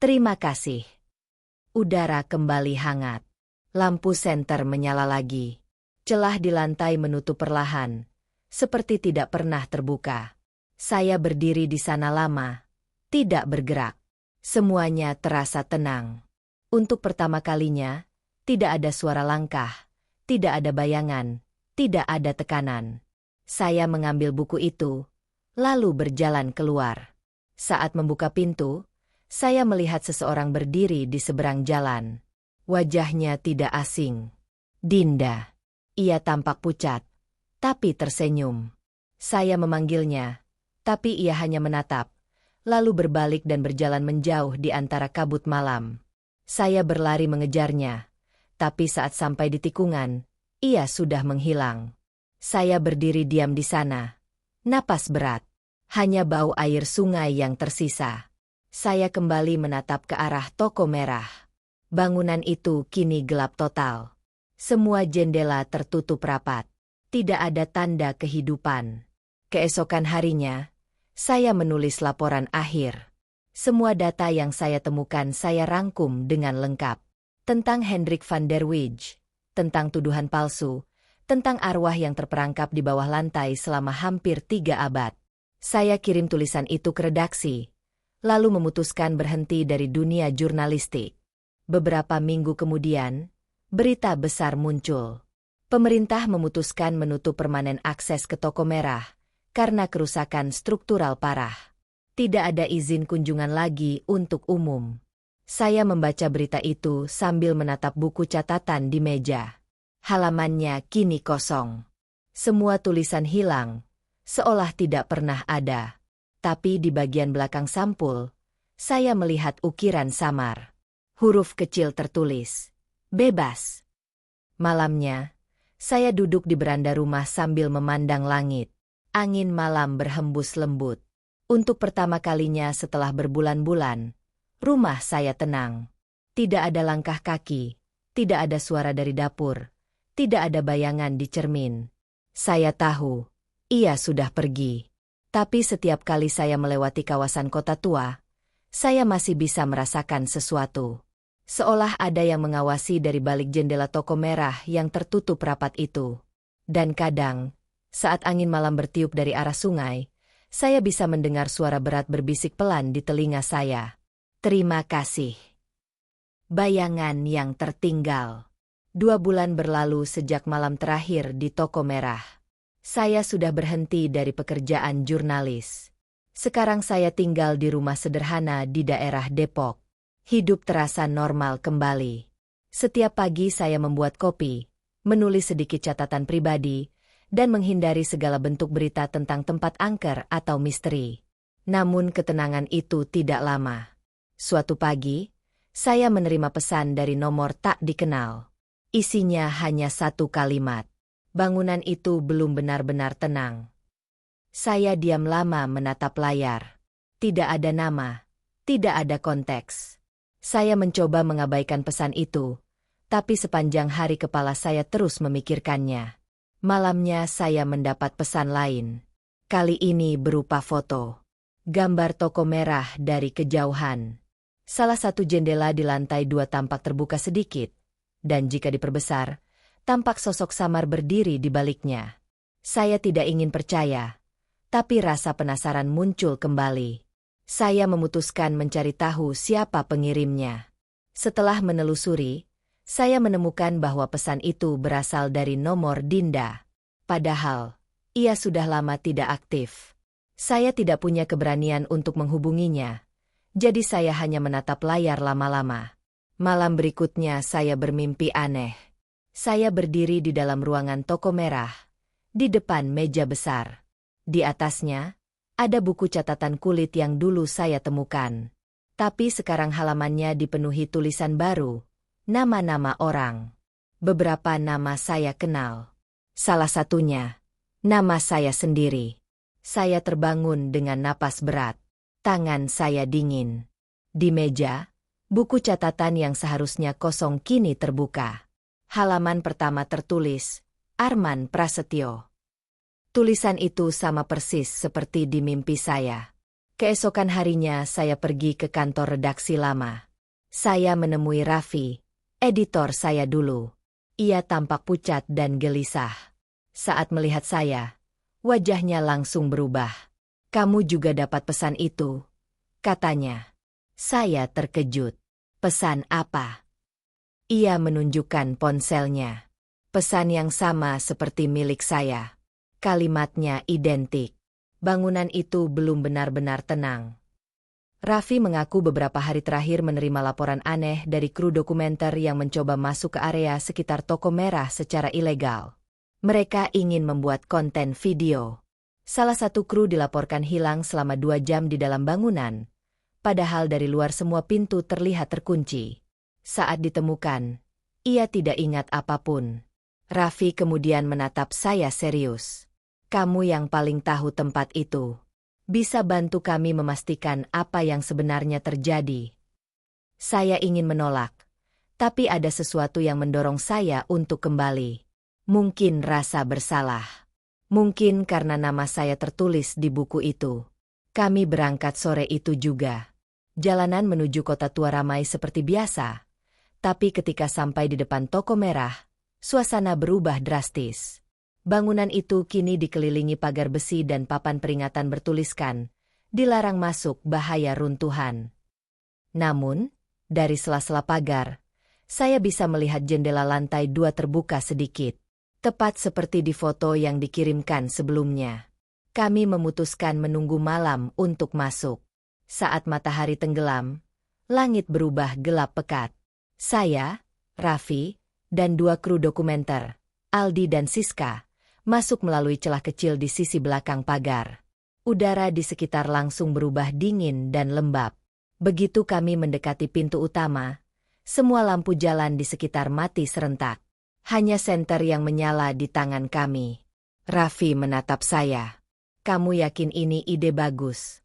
Terima kasih. Udara kembali hangat. Lampu senter menyala lagi. Celah di lantai menutup perlahan, seperti tidak pernah terbuka. Saya berdiri di sana lama, tidak bergerak. Semuanya terasa tenang. Untuk pertama kalinya, tidak ada suara langkah, tidak ada bayangan, tidak ada tekanan. Saya mengambil buku itu, lalu berjalan keluar. Saat membuka pintu, saya melihat seseorang berdiri di seberang jalan. Wajahnya tidak asing. Dinda. Ia tampak pucat, tapi tersenyum. Saya memanggilnya, tapi ia hanya menatap, lalu berbalik dan berjalan menjauh di antara kabut malam. Saya berlari mengejarnya, tapi saat sampai di tikungan, ia sudah menghilang. Saya berdiri diam di sana. Napas berat. Hanya bau air sungai yang tersisa. Saya kembali menatap ke arah toko merah. Bangunan itu kini gelap total. Semua jendela tertutup rapat. Tidak ada tanda kehidupan. Keesokan harinya, saya menulis laporan akhir. Semua data yang saya temukan saya rangkum dengan lengkap. Tentang Hendrik van der Wijk, tentang tuduhan palsu, tentang arwah yang terperangkap di bawah lantai selama hampir 3 abad. Saya kirim tulisan itu ke redaksi, lalu memutuskan berhenti dari dunia jurnalistik. Beberapa minggu kemudian, berita besar muncul. Pemerintah memutuskan menutup permanen akses ke toko merah karena kerusakan struktural parah. Tidak ada izin kunjungan lagi untuk umum. Saya membaca berita itu sambil menatap buku catatan di meja. Halamannya kini kosong. Semua tulisan hilang, seolah tidak pernah ada. Tapi di bagian belakang sampul, saya melihat ukiran samar. Huruf kecil tertulis, "Bebas." Malamnya, saya duduk di beranda rumah sambil memandang langit. Angin malam berhembus lembut. Untuk pertama kalinya setelah berbulan-bulan, rumah saya tenang. Tidak ada langkah kaki, tidak ada suara dari dapur, tidak ada bayangan di cermin. Saya tahu, ia sudah pergi. Tapi setiap kali saya melewati kawasan kota tua, saya masih bisa merasakan sesuatu. Seolah ada yang mengawasi dari balik jendela toko merah yang tertutup rapat itu. Dan kadang, saat angin malam bertiup dari arah sungai, saya bisa mendengar suara berat berbisik pelan di telinga saya. Terima kasih. Bayangan yang tertinggal. 2 bulan berlalu sejak malam terakhir di toko merah. Saya sudah berhenti dari pekerjaan jurnalis. Sekarang saya tinggal di rumah sederhana di daerah Depok. Hidup terasa normal kembali. Setiap pagi saya membuat kopi, menulis sedikit catatan pribadi, dan menghindari segala bentuk berita tentang tempat angker atau misteri. Namun ketenangan itu tidak lama. Suatu pagi, saya menerima pesan dari nomor tak dikenal. Isinya hanya 1 kalimat. Bangunan itu belum benar-benar tenang. Saya diam lama menatap layar. Tidak ada nama, tidak ada konteks. Saya mencoba mengabaikan pesan itu, tapi sepanjang hari kepala saya terus memikirkannya. Malamnya saya mendapat pesan lain. Kali ini berupa foto. Gambar toko merah dari kejauhan. Salah satu jendela di lantai 2 tampak terbuka sedikit, dan jika diperbesar, tampak sosok samar berdiri di baliknya. Saya tidak ingin percaya, tapi rasa penasaran muncul kembali. Saya memutuskan mencari tahu siapa pengirimnya. Setelah menelusuri, saya menemukan bahwa pesan itu berasal dari nomor Dinda. Padahal, ia sudah lama tidak aktif. Saya tidak punya keberanian untuk menghubunginya. Jadi saya hanya menatap layar lama-lama. Malam berikutnya saya bermimpi aneh. Saya berdiri di dalam ruangan toko merah, di depan meja besar. Di atasnya, ada buku catatan kulit yang dulu saya temukan. Tapi sekarang halamannya dipenuhi tulisan baru, nama-nama orang. Beberapa nama saya kenal. Salah satunya, nama saya sendiri. Saya terbangun dengan napas berat. Tangan saya dingin. Di meja, buku catatan yang seharusnya kosong kini terbuka. Halaman pertama tertulis, Arman Prasetyo. Tulisan itu sama persis seperti di mimpi saya. Keesokan harinya saya pergi ke kantor redaksi lama. Saya menemui Raffi, editor saya dulu. Ia tampak pucat dan gelisah. Saat melihat saya, wajahnya langsung berubah. "Kamu juga dapat pesan itu?" katanya. Saya terkejut. "Pesan apa?" Ia menunjukkan ponselnya. Pesan yang sama seperti milik saya. Kalimatnya identik. Bangunan itu belum benar-benar tenang. Raffi mengaku beberapa hari terakhir menerima laporan aneh dari kru dokumenter yang mencoba masuk ke area sekitar toko merah secara ilegal. Mereka ingin membuat konten video. Salah satu kru dilaporkan hilang selama 2 jam di dalam bangunan, padahal dari luar semua pintu terlihat terkunci. Saat ditemukan, ia tidak ingat apapun. Raffi kemudian menatap saya serius. Kamu yang paling tahu tempat itu. Bisa bantu kami memastikan apa yang sebenarnya terjadi? Saya ingin menolak, tapi ada sesuatu yang mendorong saya untuk kembali. Mungkin rasa bersalah. Mungkin karena nama saya tertulis di buku itu. Kami berangkat sore itu juga. Jalanan menuju kota tua ramai seperti biasa. Tapi ketika sampai di depan toko merah, suasana berubah drastis. Bangunan itu kini dikelilingi pagar besi dan papan peringatan bertuliskan, "Dilarang masuk, bahaya runtuhan." Namun, dari sela-sela pagar, saya bisa melihat jendela lantai 2 terbuka sedikit. Tepat seperti di foto yang dikirimkan sebelumnya. Kami memutuskan menunggu malam untuk masuk. Saat matahari tenggelam, langit berubah gelap pekat. Saya, Raffi, dan 2 kru dokumenter, Aldi dan Siska, masuk melalui celah kecil di sisi belakang pagar. Udara di sekitar langsung berubah dingin dan lembab. Begitu kami mendekati pintu utama, semua lampu jalan di sekitar mati serentak. Hanya senter yang menyala di tangan kami. Raffi menatap saya. Kamu yakin ini ide bagus?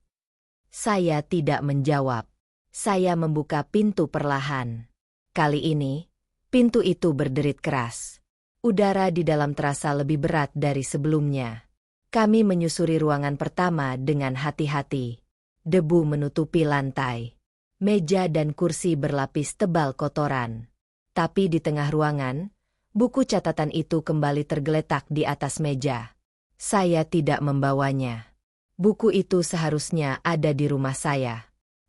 Saya tidak menjawab. Saya membuka pintu perlahan. Kali ini, pintu itu berderit keras. Udara di dalam terasa lebih berat dari sebelumnya. Kami menyusuri ruangan pertama dengan hati-hati. Debu menutupi lantai. Meja dan kursi berlapis tebal kotoran. Tapi di tengah ruangan, buku catatan itu kembali tergeletak di atas meja. Saya tidak membawanya. Buku itu seharusnya ada di rumah saya.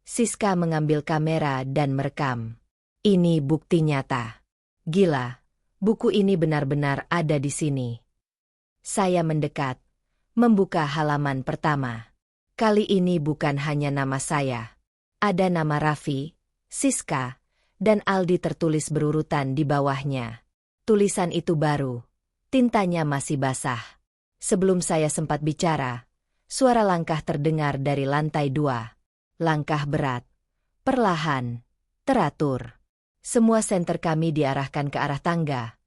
Siska mengambil kamera dan merekam. Ini bukti nyata. Gila, buku ini benar-benar ada di sini. Saya mendekat, membuka halaman pertama. Kali ini bukan hanya nama saya. Ada nama Raffi, Siska, dan Aldi tertulis berurutan di bawahnya. Tulisan itu baru. Tintanya masih basah. Sebelum saya sempat bicara, suara langkah terdengar dari lantai 2. Langkah berat. Perlahan. Teratur. Semua senter kami diarahkan ke arah tangga.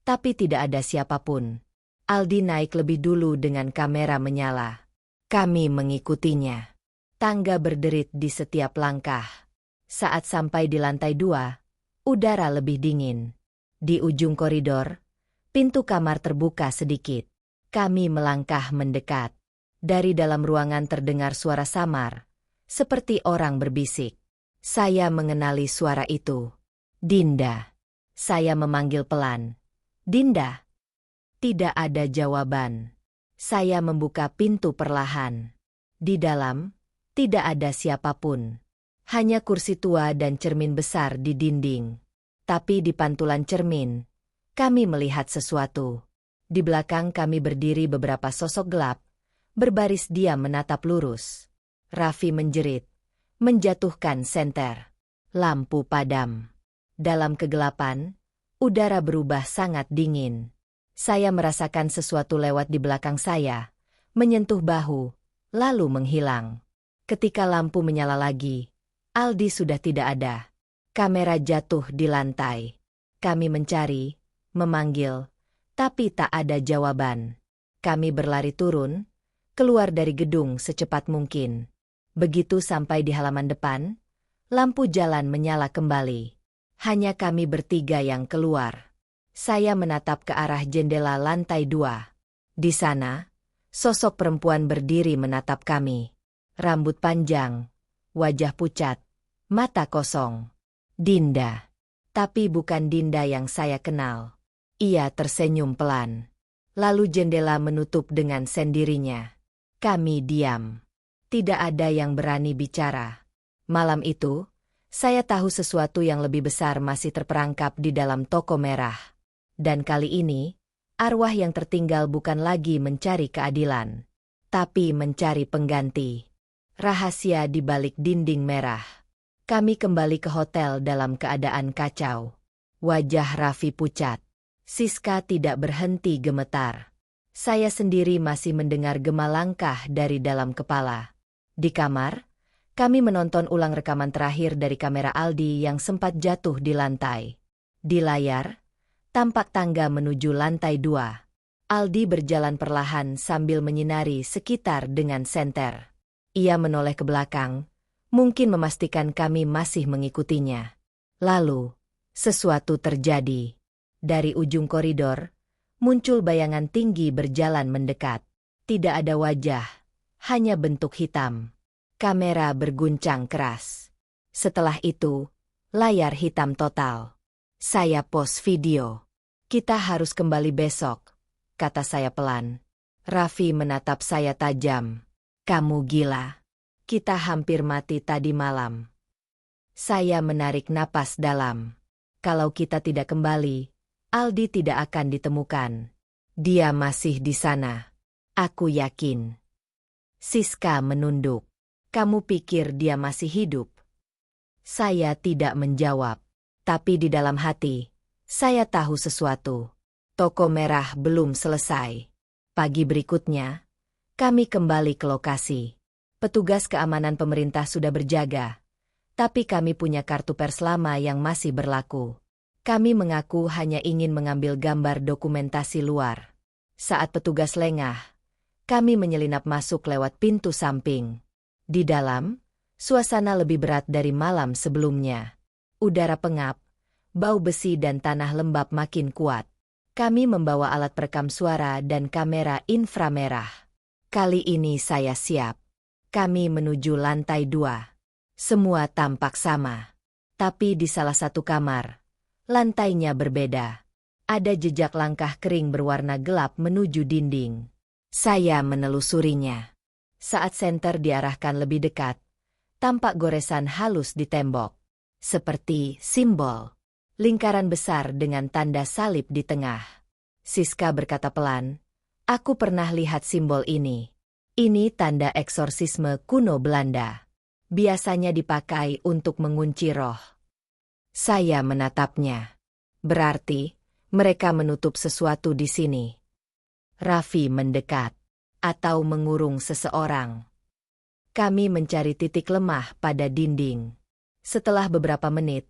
Tapi tidak ada siapapun. Aldi naik lebih dulu dengan kamera menyala. Kami mengikutinya. Tangga berderit di setiap langkah. Saat sampai di lantai 2, udara lebih dingin. Di ujung koridor, pintu kamar terbuka sedikit. Kami melangkah mendekat. Dari dalam ruangan terdengar suara samar, seperti orang berbisik. Saya mengenali suara itu. Dinda. Saya memanggil pelan. Dinda. Tidak ada jawaban. Saya membuka pintu perlahan. Di dalam, tidak ada siapapun. Hanya kursi tua dan cermin besar di dinding. Tapi di pantulan cermin, kami melihat sesuatu. Di belakang kami berdiri beberapa sosok gelap, berbaris diam menatap lurus. Raffi menjerit, menjatuhkan senter. Lampu padam. Dalam kegelapan, udara berubah sangat dingin. Saya merasakan sesuatu lewat di belakang saya, menyentuh bahu, lalu menghilang. Ketika lampu menyala lagi, Aldi sudah tidak ada. Kamera jatuh di lantai. Kami mencari, memanggil, tapi tak ada jawaban. Kami berlari turun, keluar dari gedung secepat mungkin. Begitu sampai di halaman depan, lampu jalan menyala kembali. Hanya kami bertiga yang keluar. Saya menatap ke arah jendela lantai 2. Di sana, sosok perempuan berdiri menatap kami. Rambut panjang, wajah pucat, mata kosong. Dinda. Tapi bukan Dinda yang saya kenal. Ia tersenyum pelan. Lalu jendela menutup dengan sendirinya. Kami diam. Tidak ada yang berani bicara. Malam itu, saya tahu sesuatu yang lebih besar masih terperangkap di dalam toko merah. Dan kali ini, arwah yang tertinggal bukan lagi mencari keadilan, tapi mencari pengganti. Rahasia di balik dinding merah. Kami kembali ke hotel dalam keadaan kacau. Wajah Raffi pucat. Siska tidak berhenti gemetar. Saya sendiri masih mendengar gema langkah dari dalam kepala. Di kamar, kami menonton ulang rekaman terakhir dari kamera Aldi yang sempat jatuh di lantai. Di layar, tampak tangga menuju lantai 2. Aldi berjalan perlahan sambil menyinari sekitar dengan senter. Ia menoleh ke belakang, mungkin memastikan kami masih mengikutinya. Lalu, sesuatu terjadi. Dari ujung koridor, muncul bayangan tinggi berjalan mendekat. Tidak ada wajah, hanya bentuk hitam. Kamera berguncang keras. Setelah itu, layar hitam total. Saya pause video. Kita harus kembali besok, kata saya pelan. Raffi menatap saya tajam. Kamu gila. Kita hampir mati tadi malam. Saya menarik napas dalam. Kalau kita tidak kembali, Aldi tidak akan ditemukan. Dia masih di sana. Aku yakin. Siska menunduk. Kamu pikir dia masih hidup? Saya tidak menjawab. Tapi di dalam hati, saya tahu sesuatu. Toko merah belum selesai. Pagi berikutnya, kami kembali ke lokasi. Petugas keamanan pemerintah sudah berjaga. Tapi kami punya kartu pers lama yang masih berlaku. Kami mengaku hanya ingin mengambil gambar dokumentasi luar. Saat petugas lengah, kami menyelinap masuk lewat pintu samping. Di dalam, suasana lebih berat dari malam sebelumnya. Udara pengap, bau besi dan tanah lembab makin kuat. Kami membawa alat perekam suara dan kamera inframerah. Kali ini saya siap. Kami menuju lantai 2. Semua tampak sama. Tapi di salah satu kamar, lantainya berbeda. Ada jejak langkah kering berwarna gelap menuju dinding. Saya menelusurinya. Saat senter diarahkan lebih dekat, tampak goresan halus di tembok. Seperti simbol. Lingkaran besar dengan tanda salib di tengah. Siska berkata pelan, aku pernah lihat simbol ini. Ini tanda eksorsisme kuno Belanda. Biasanya dipakai untuk mengunci roh. Saya menatapnya. Berarti, mereka menutup sesuatu di sini. Raffi mendekat. Atau mengurung seseorang. Kami mencari titik lemah pada dinding. Setelah beberapa menit,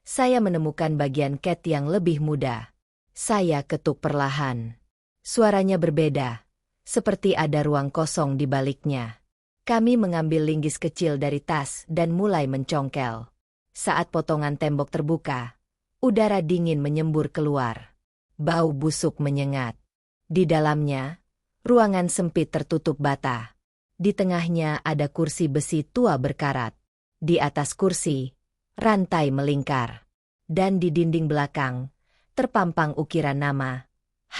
saya menemukan bagian cat yang lebih muda. Saya ketuk perlahan. Suaranya berbeda, seperti ada ruang kosong di baliknya. Kami mengambil linggis kecil dari tas dan mulai mencongkel. Saat potongan tembok terbuka, udara dingin menyembur keluar. Bau busuk menyengat. Di dalamnya, ruangan sempit tertutup bata. Di tengahnya ada kursi besi tua berkarat. Di atas kursi, rantai melingkar. Dan di dinding belakang, terpampang ukiran nama,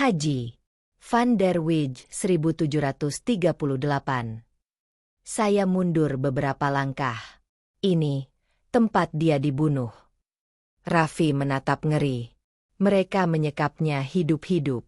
Haji Van der Wijk 1738. Saya mundur beberapa langkah. Ini tempat dia dibunuh. Raffi menatap ngeri. Mereka menyekapnya hidup-hidup.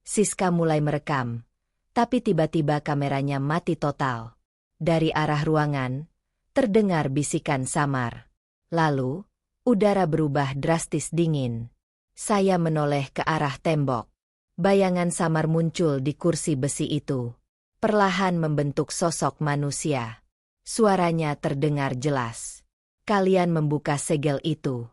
Siska mulai merekam, tapi tiba-tiba kameranya mati total. Dari arah ruangan, terdengar bisikan samar. Lalu, udara berubah drastis dingin. Saya menoleh ke arah tembok. Bayangan samar muncul di kursi besi itu. Perlahan membentuk sosok manusia. Suaranya terdengar jelas. Kalian membuka segel itu.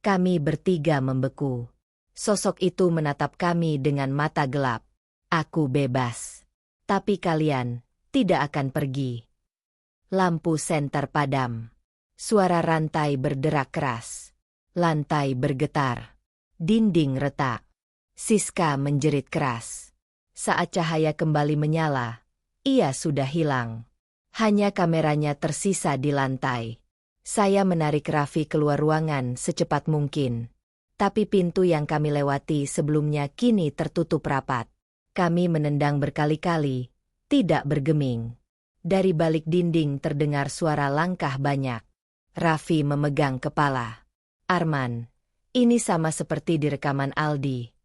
Kami bertiga membeku. Sosok itu menatap kami dengan mata gelap. Aku bebas. Tapi kalian tidak akan pergi. Lampu senter padam. Suara rantai berderak keras. Lantai bergetar. Dinding retak. Siska menjerit keras. Saat cahaya kembali menyala, ia sudah hilang. Hanya kameranya tersisa di lantai. Saya menarik Raffi keluar ruangan secepat mungkin. Tapi pintu yang kami lewati sebelumnya kini tertutup rapat. Kami menendang berkali-kali, tidak bergeming. Dari balik dinding terdengar suara langkah banyak. Raffi memegang kepala. Arman, ini sama seperti di rekaman Aldi.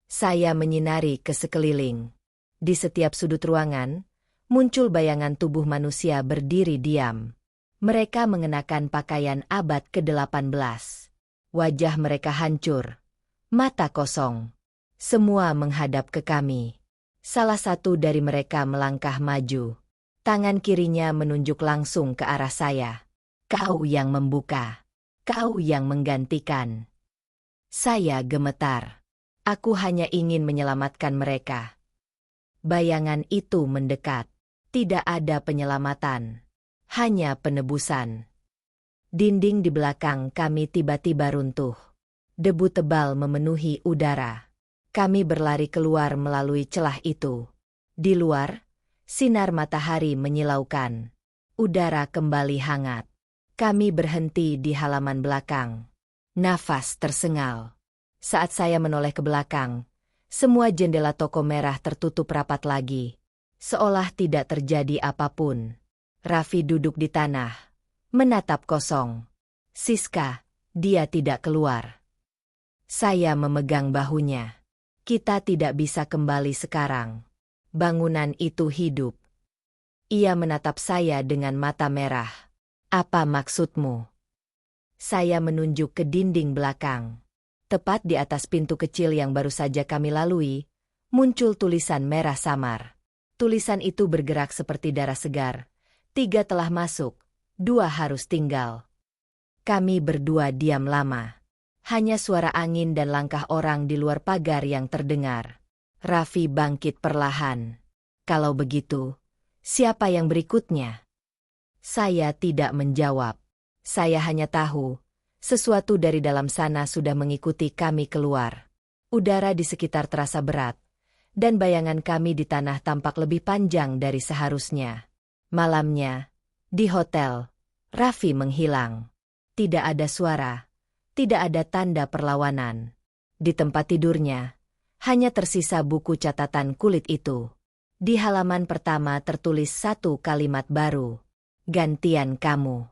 Saya menyinari ke sekeliling. Di setiap sudut ruangan, muncul bayangan tubuh manusia berdiri diam. Mereka mengenakan pakaian abad ke-18. Wajah mereka hancur. Mata kosong. Semua menghadap ke kami. Salah satu dari mereka melangkah maju. Tangan kirinya menunjuk langsung ke arah saya. Kau yang membuka. Kau yang menggantikan. Saya gemetar. Aku hanya ingin menyelamatkan mereka. Bayangan itu mendekat. Tidak ada penyelamatan. Hanya penebusan. Dinding di belakang kami tiba-tiba runtuh. Debu tebal memenuhi udara. Kami berlari keluar melalui celah itu. Di luar, sinar matahari menyilaukan. Udara kembali hangat. Kami berhenti di halaman belakang. Nafas tersengal. Saat saya menoleh ke belakang, semua jendela toko merah tertutup rapat lagi. Seolah tidak terjadi apapun. Raffi duduk di tanah, menatap kosong. Siska, dia tidak keluar. Saya memegang bahunya. Kita tidak bisa kembali sekarang. Bangunan itu hidup. Ia menatap saya dengan mata merah. Apa maksudmu? Saya menunjuk ke dinding belakang. Tepat di atas pintu kecil yang baru saja kami lalui, muncul tulisan merah samar. Tulisan itu bergerak seperti darah segar. 3 telah masuk, 2 harus tinggal. Kami berdua diam lama. Hanya suara angin dan langkah orang di luar pagar yang terdengar. Raffi bangkit perlahan. Kalau begitu, siapa yang berikutnya? Saya tidak menjawab. Saya hanya tahu, sesuatu dari dalam sana sudah mengikuti kami keluar. Udara di sekitar terasa berat, dan bayangan kami di tanah tampak lebih panjang dari seharusnya. Malamnya, di hotel, Raffi menghilang. Tidak ada suara. Tidak ada tanda perlawanan. Di tempat tidurnya, hanya tersisa buku catatan kulit itu. Di halaman pertama tertulis satu kalimat baru. Gantian kamu.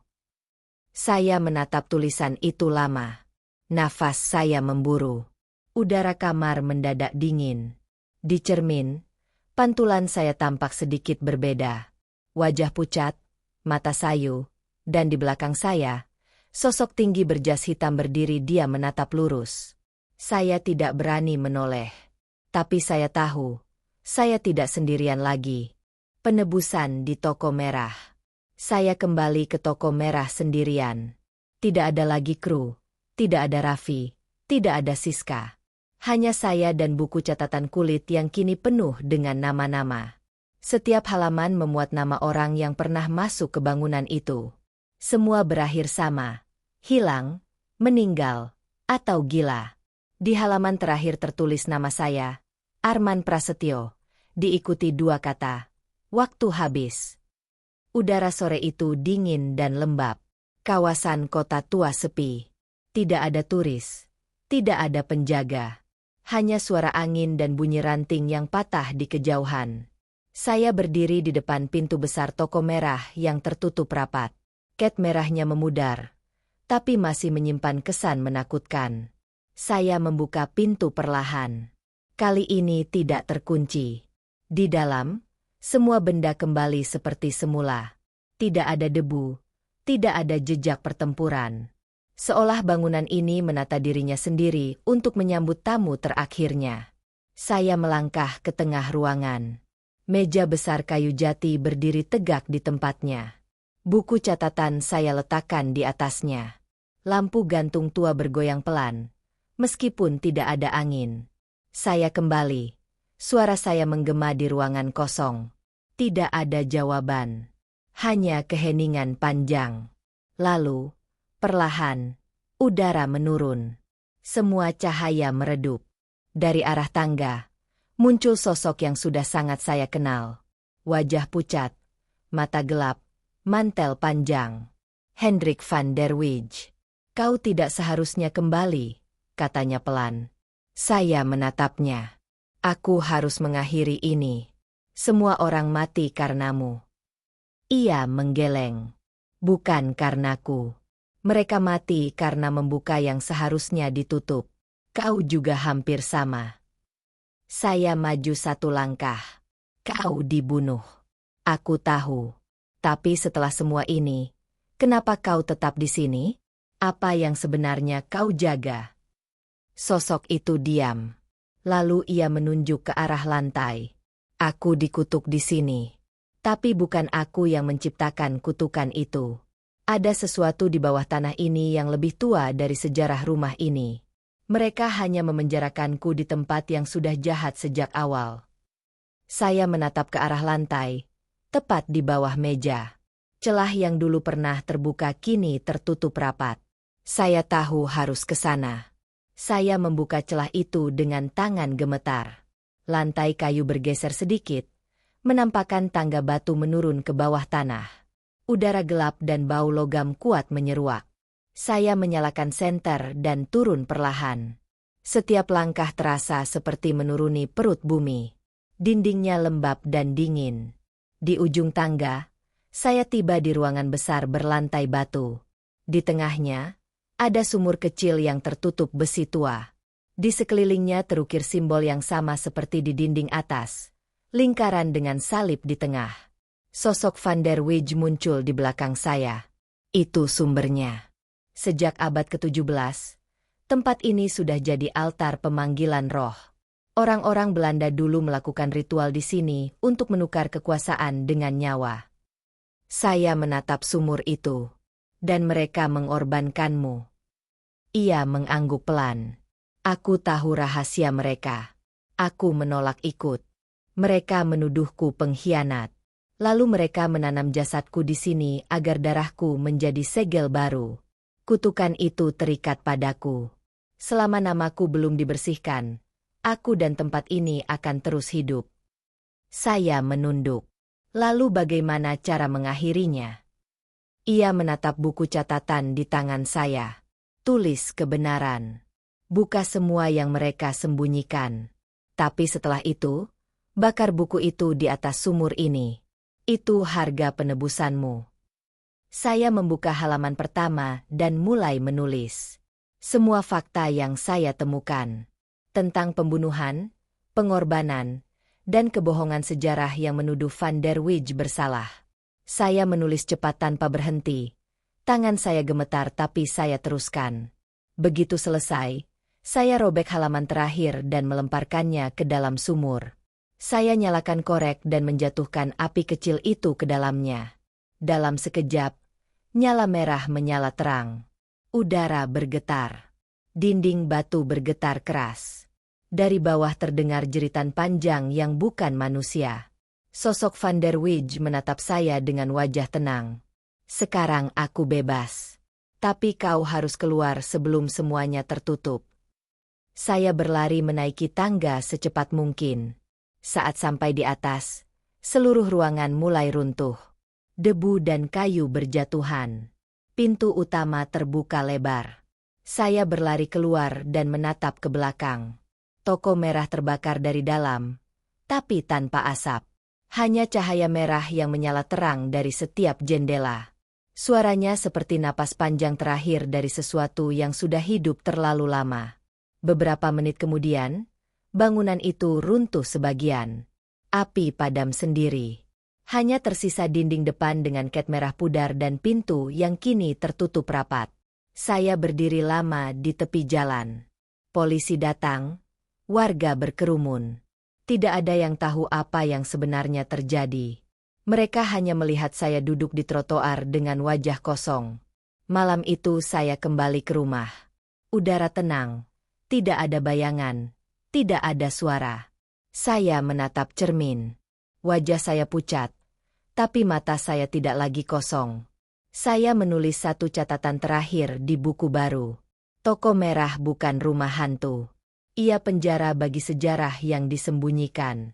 Saya menatap tulisan itu lama. Nafas saya memburu. Udara kamar mendadak dingin. Di cermin, pantulan saya tampak sedikit berbeda. Wajah pucat, mata sayu, dan di belakang saya, sosok tinggi berjas hitam berdiri. Dia menatap lurus. Saya tidak berani menoleh. Tapi saya tahu, saya tidak sendirian lagi. Penebusan di toko merah. Saya kembali ke toko merah sendirian. Tidak ada lagi kru, tidak ada Raffi, tidak ada Siska. Hanya saya dan buku catatan kulit yang kini penuh dengan nama-nama. Setiap halaman memuat nama orang yang pernah masuk ke bangunan itu. Semua berakhir sama. Hilang, meninggal, atau gila. Di halaman terakhir tertulis nama saya, Arman Prasetyo, diikuti 2 kata, waktu habis. Udara sore itu dingin dan lembab. Kawasan kota tua sepi. Tidak ada turis, tidak ada penjaga. Hanya suara angin dan bunyi ranting yang patah di kejauhan. Saya berdiri di depan pintu besar toko merah yang tertutup rapat. Cat merahnya memudar, tapi masih menyimpan kesan menakutkan. Saya membuka pintu perlahan. Kali ini tidak terkunci. Di dalam, semua benda kembali seperti semula. Tidak ada debu, tidak ada jejak pertempuran. Seolah bangunan ini menata dirinya sendiri untuk menyambut tamu terakhirnya. Saya melangkah ke tengah ruangan. Meja besar kayu jati berdiri tegak di tempatnya. Buku catatan saya letakkan di atasnya. Lampu gantung tua bergoyang pelan. Meskipun tidak ada angin. Saya kembali. Suara saya menggema di ruangan kosong. Tidak ada jawaban. Hanya keheningan panjang. Lalu, perlahan, udara menurun. Semua cahaya meredup. Dari arah tangga, muncul sosok yang sudah sangat saya kenal. Wajah pucat, mata gelap, mantel panjang. Hendrik van der Wijk. Kau tidak seharusnya kembali, katanya pelan. Saya menatapnya. Aku harus mengakhiri ini. Semua orang mati karenamu. Ia menggeleng. Bukan karenaku. Mereka mati karena membuka yang seharusnya ditutup. Kau juga hampir sama. Saya maju 1 langkah. Kau dibunuh. Aku tahu. Tapi setelah semua ini, kenapa kau tetap di sini? Apa yang sebenarnya kau jaga? Sosok itu diam. Lalu ia menunjuk ke arah lantai. Aku dikutuk di sini. Tapi bukan aku yang menciptakan kutukan itu. Ada sesuatu di bawah tanah ini yang lebih tua dari sejarah rumah ini. Mereka hanya memenjarakanku di tempat yang sudah jahat sejak awal. Saya menatap ke arah lantai, tepat di bawah meja. Celah yang dulu pernah terbuka kini tertutup rapat. Saya tahu harus ke sana. Saya membuka celah itu dengan tangan gemetar. Lantai kayu bergeser sedikit, menampakkan tangga batu menurun ke bawah tanah. Udara gelap dan bau logam kuat menyeruak. Saya menyalakan senter dan turun perlahan. Setiap langkah terasa seperti menuruni perut bumi. Dindingnya lembab dan dingin. Di ujung tangga, saya tiba di ruangan besar berlantai batu. Di tengahnya, ada sumur kecil yang tertutup besi tua. Di sekelilingnya terukir simbol yang sama seperti di dinding atas. Lingkaran dengan salib di tengah. Sosok Van der Wijck muncul di belakang saya. Itu sumbernya. Sejak abad ke-17, tempat ini sudah jadi altar pemanggilan roh. Orang-orang Belanda dulu melakukan ritual di sini untuk menukar kekuasaan dengan nyawa. Saya menatap sumur itu. Dan mereka mengorbankanmu. Ia mengangguk pelan. Aku tahu rahasia mereka. Aku menolak ikut. Mereka menuduhku pengkhianat. Lalu mereka menanam jasadku di sini agar darahku menjadi segel baru. Kutukan itu terikat padaku. Selama namaku belum dibersihkan, aku dan tempat ini akan terus hidup. Saya menunduk. Lalu bagaimana cara mengakhirinya? Ia menatap buku catatan di tangan saya. Tulis kebenaran. Buka semua yang mereka sembunyikan. Tapi setelah itu, bakar buku itu di atas sumur ini. Itu harga penebusanmu. Saya membuka halaman pertama dan mulai menulis. Semua fakta yang saya temukan. Tentang pembunuhan, pengorbanan, dan kebohongan sejarah yang menuduh Van der Wijck bersalah. Saya menulis cepat tanpa berhenti. Tangan saya gemetar tapi saya teruskan. Begitu selesai, saya robek halaman terakhir dan melemparkannya ke dalam sumur. Saya nyalakan korek dan menjatuhkan api kecil itu ke dalamnya. Dalam sekejap, nyala merah menyala terang. Udara bergetar. Dinding batu bergetar keras. Dari bawah terdengar jeritan panjang yang bukan manusia. Sosok Van der Wijck menatap saya dengan wajah tenang. Sekarang aku bebas. Tapi kau harus keluar sebelum semuanya tertutup. Saya berlari menaiki tangga secepat mungkin. Saat sampai di atas, seluruh ruangan mulai runtuh. Debu dan kayu berjatuhan. Pintu utama terbuka lebar. Saya berlari keluar dan menatap ke belakang. Toko merah terbakar dari dalam, tapi tanpa asap. Hanya cahaya merah yang menyala terang dari setiap jendela. Suaranya seperti napas panjang terakhir dari sesuatu yang sudah hidup terlalu lama. Beberapa menit kemudian, bangunan itu runtuh sebagian. Api padam sendiri. Hanya tersisa dinding depan dengan cat merah pudar dan pintu yang kini tertutup rapat. Saya berdiri lama di tepi jalan. Polisi datang, warga berkerumun. Tidak ada yang tahu apa yang sebenarnya terjadi. Mereka hanya melihat saya duduk di trotoar dengan wajah kosong. Malam itu saya kembali ke rumah. Udara tenang, tidak ada bayangan. Tidak ada suara. Saya menatap cermin. Wajah saya pucat, tapi mata saya tidak lagi kosong. Saya menulis satu catatan terakhir di buku baru. Toko merah bukan rumah hantu. Ia penjara bagi sejarah yang disembunyikan.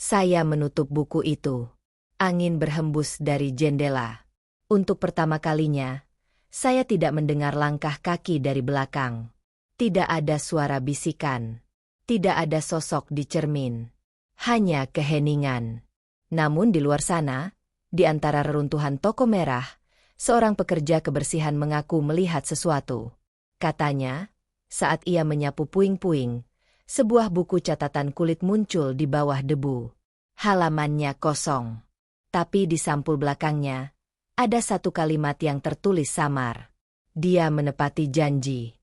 Saya menutup buku itu. Angin berhembus dari jendela. Untuk pertama kalinya, saya tidak mendengar langkah kaki dari belakang. Tidak ada suara bisikan. Tidak ada sosok di cermin. Hanya keheningan. Namun di luar sana, di antara reruntuhan toko merah, seorang pekerja kebersihan mengaku melihat sesuatu. Katanya, saat ia menyapu puing-puing, sebuah buku catatan kulit muncul di bawah debu. Halamannya kosong. Tapi di sampul belakangnya, ada satu kalimat yang tertulis samar. Dia menepati janji.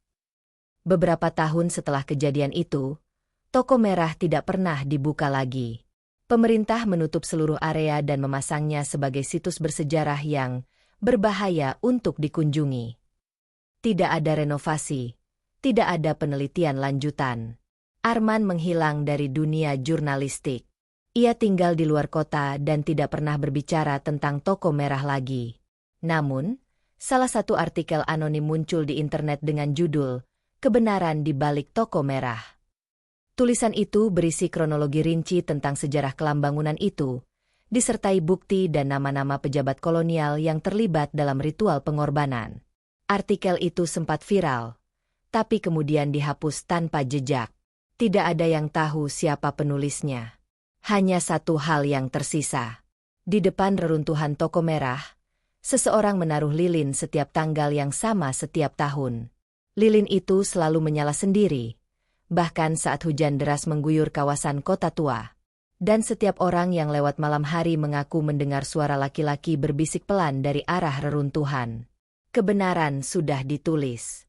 Beberapa tahun setelah kejadian itu, toko merah tidak pernah dibuka lagi. Pemerintah menutup seluruh area dan memasangnya sebagai situs bersejarah yang berbahaya untuk dikunjungi. Tidak ada renovasi, tidak ada penelitian lanjutan. Arman menghilang dari dunia jurnalistik. Ia tinggal di luar kota dan tidak pernah berbicara tentang toko merah lagi. Namun, salah satu artikel anonim muncul di internet dengan judul "Kebenaran di balik toko merah". Tulisan itu berisi kronologi rinci tentang sejarah kelam bangunan itu, disertai bukti dan nama-nama pejabat kolonial yang terlibat dalam ritual pengorbanan. Artikel itu sempat viral, tapi kemudian dihapus tanpa jejak. Tidak ada yang tahu siapa penulisnya. Hanya satu hal yang tersisa. Di depan reruntuhan toko merah, seseorang menaruh lilin setiap tanggal yang sama setiap tahun. Lilin itu selalu menyala sendiri, bahkan saat hujan deras mengguyur kawasan kota tua. Dan setiap orang yang lewat malam hari mengaku mendengar suara laki-laki berbisik pelan dari arah reruntuhan. Kebenaran sudah ditulis.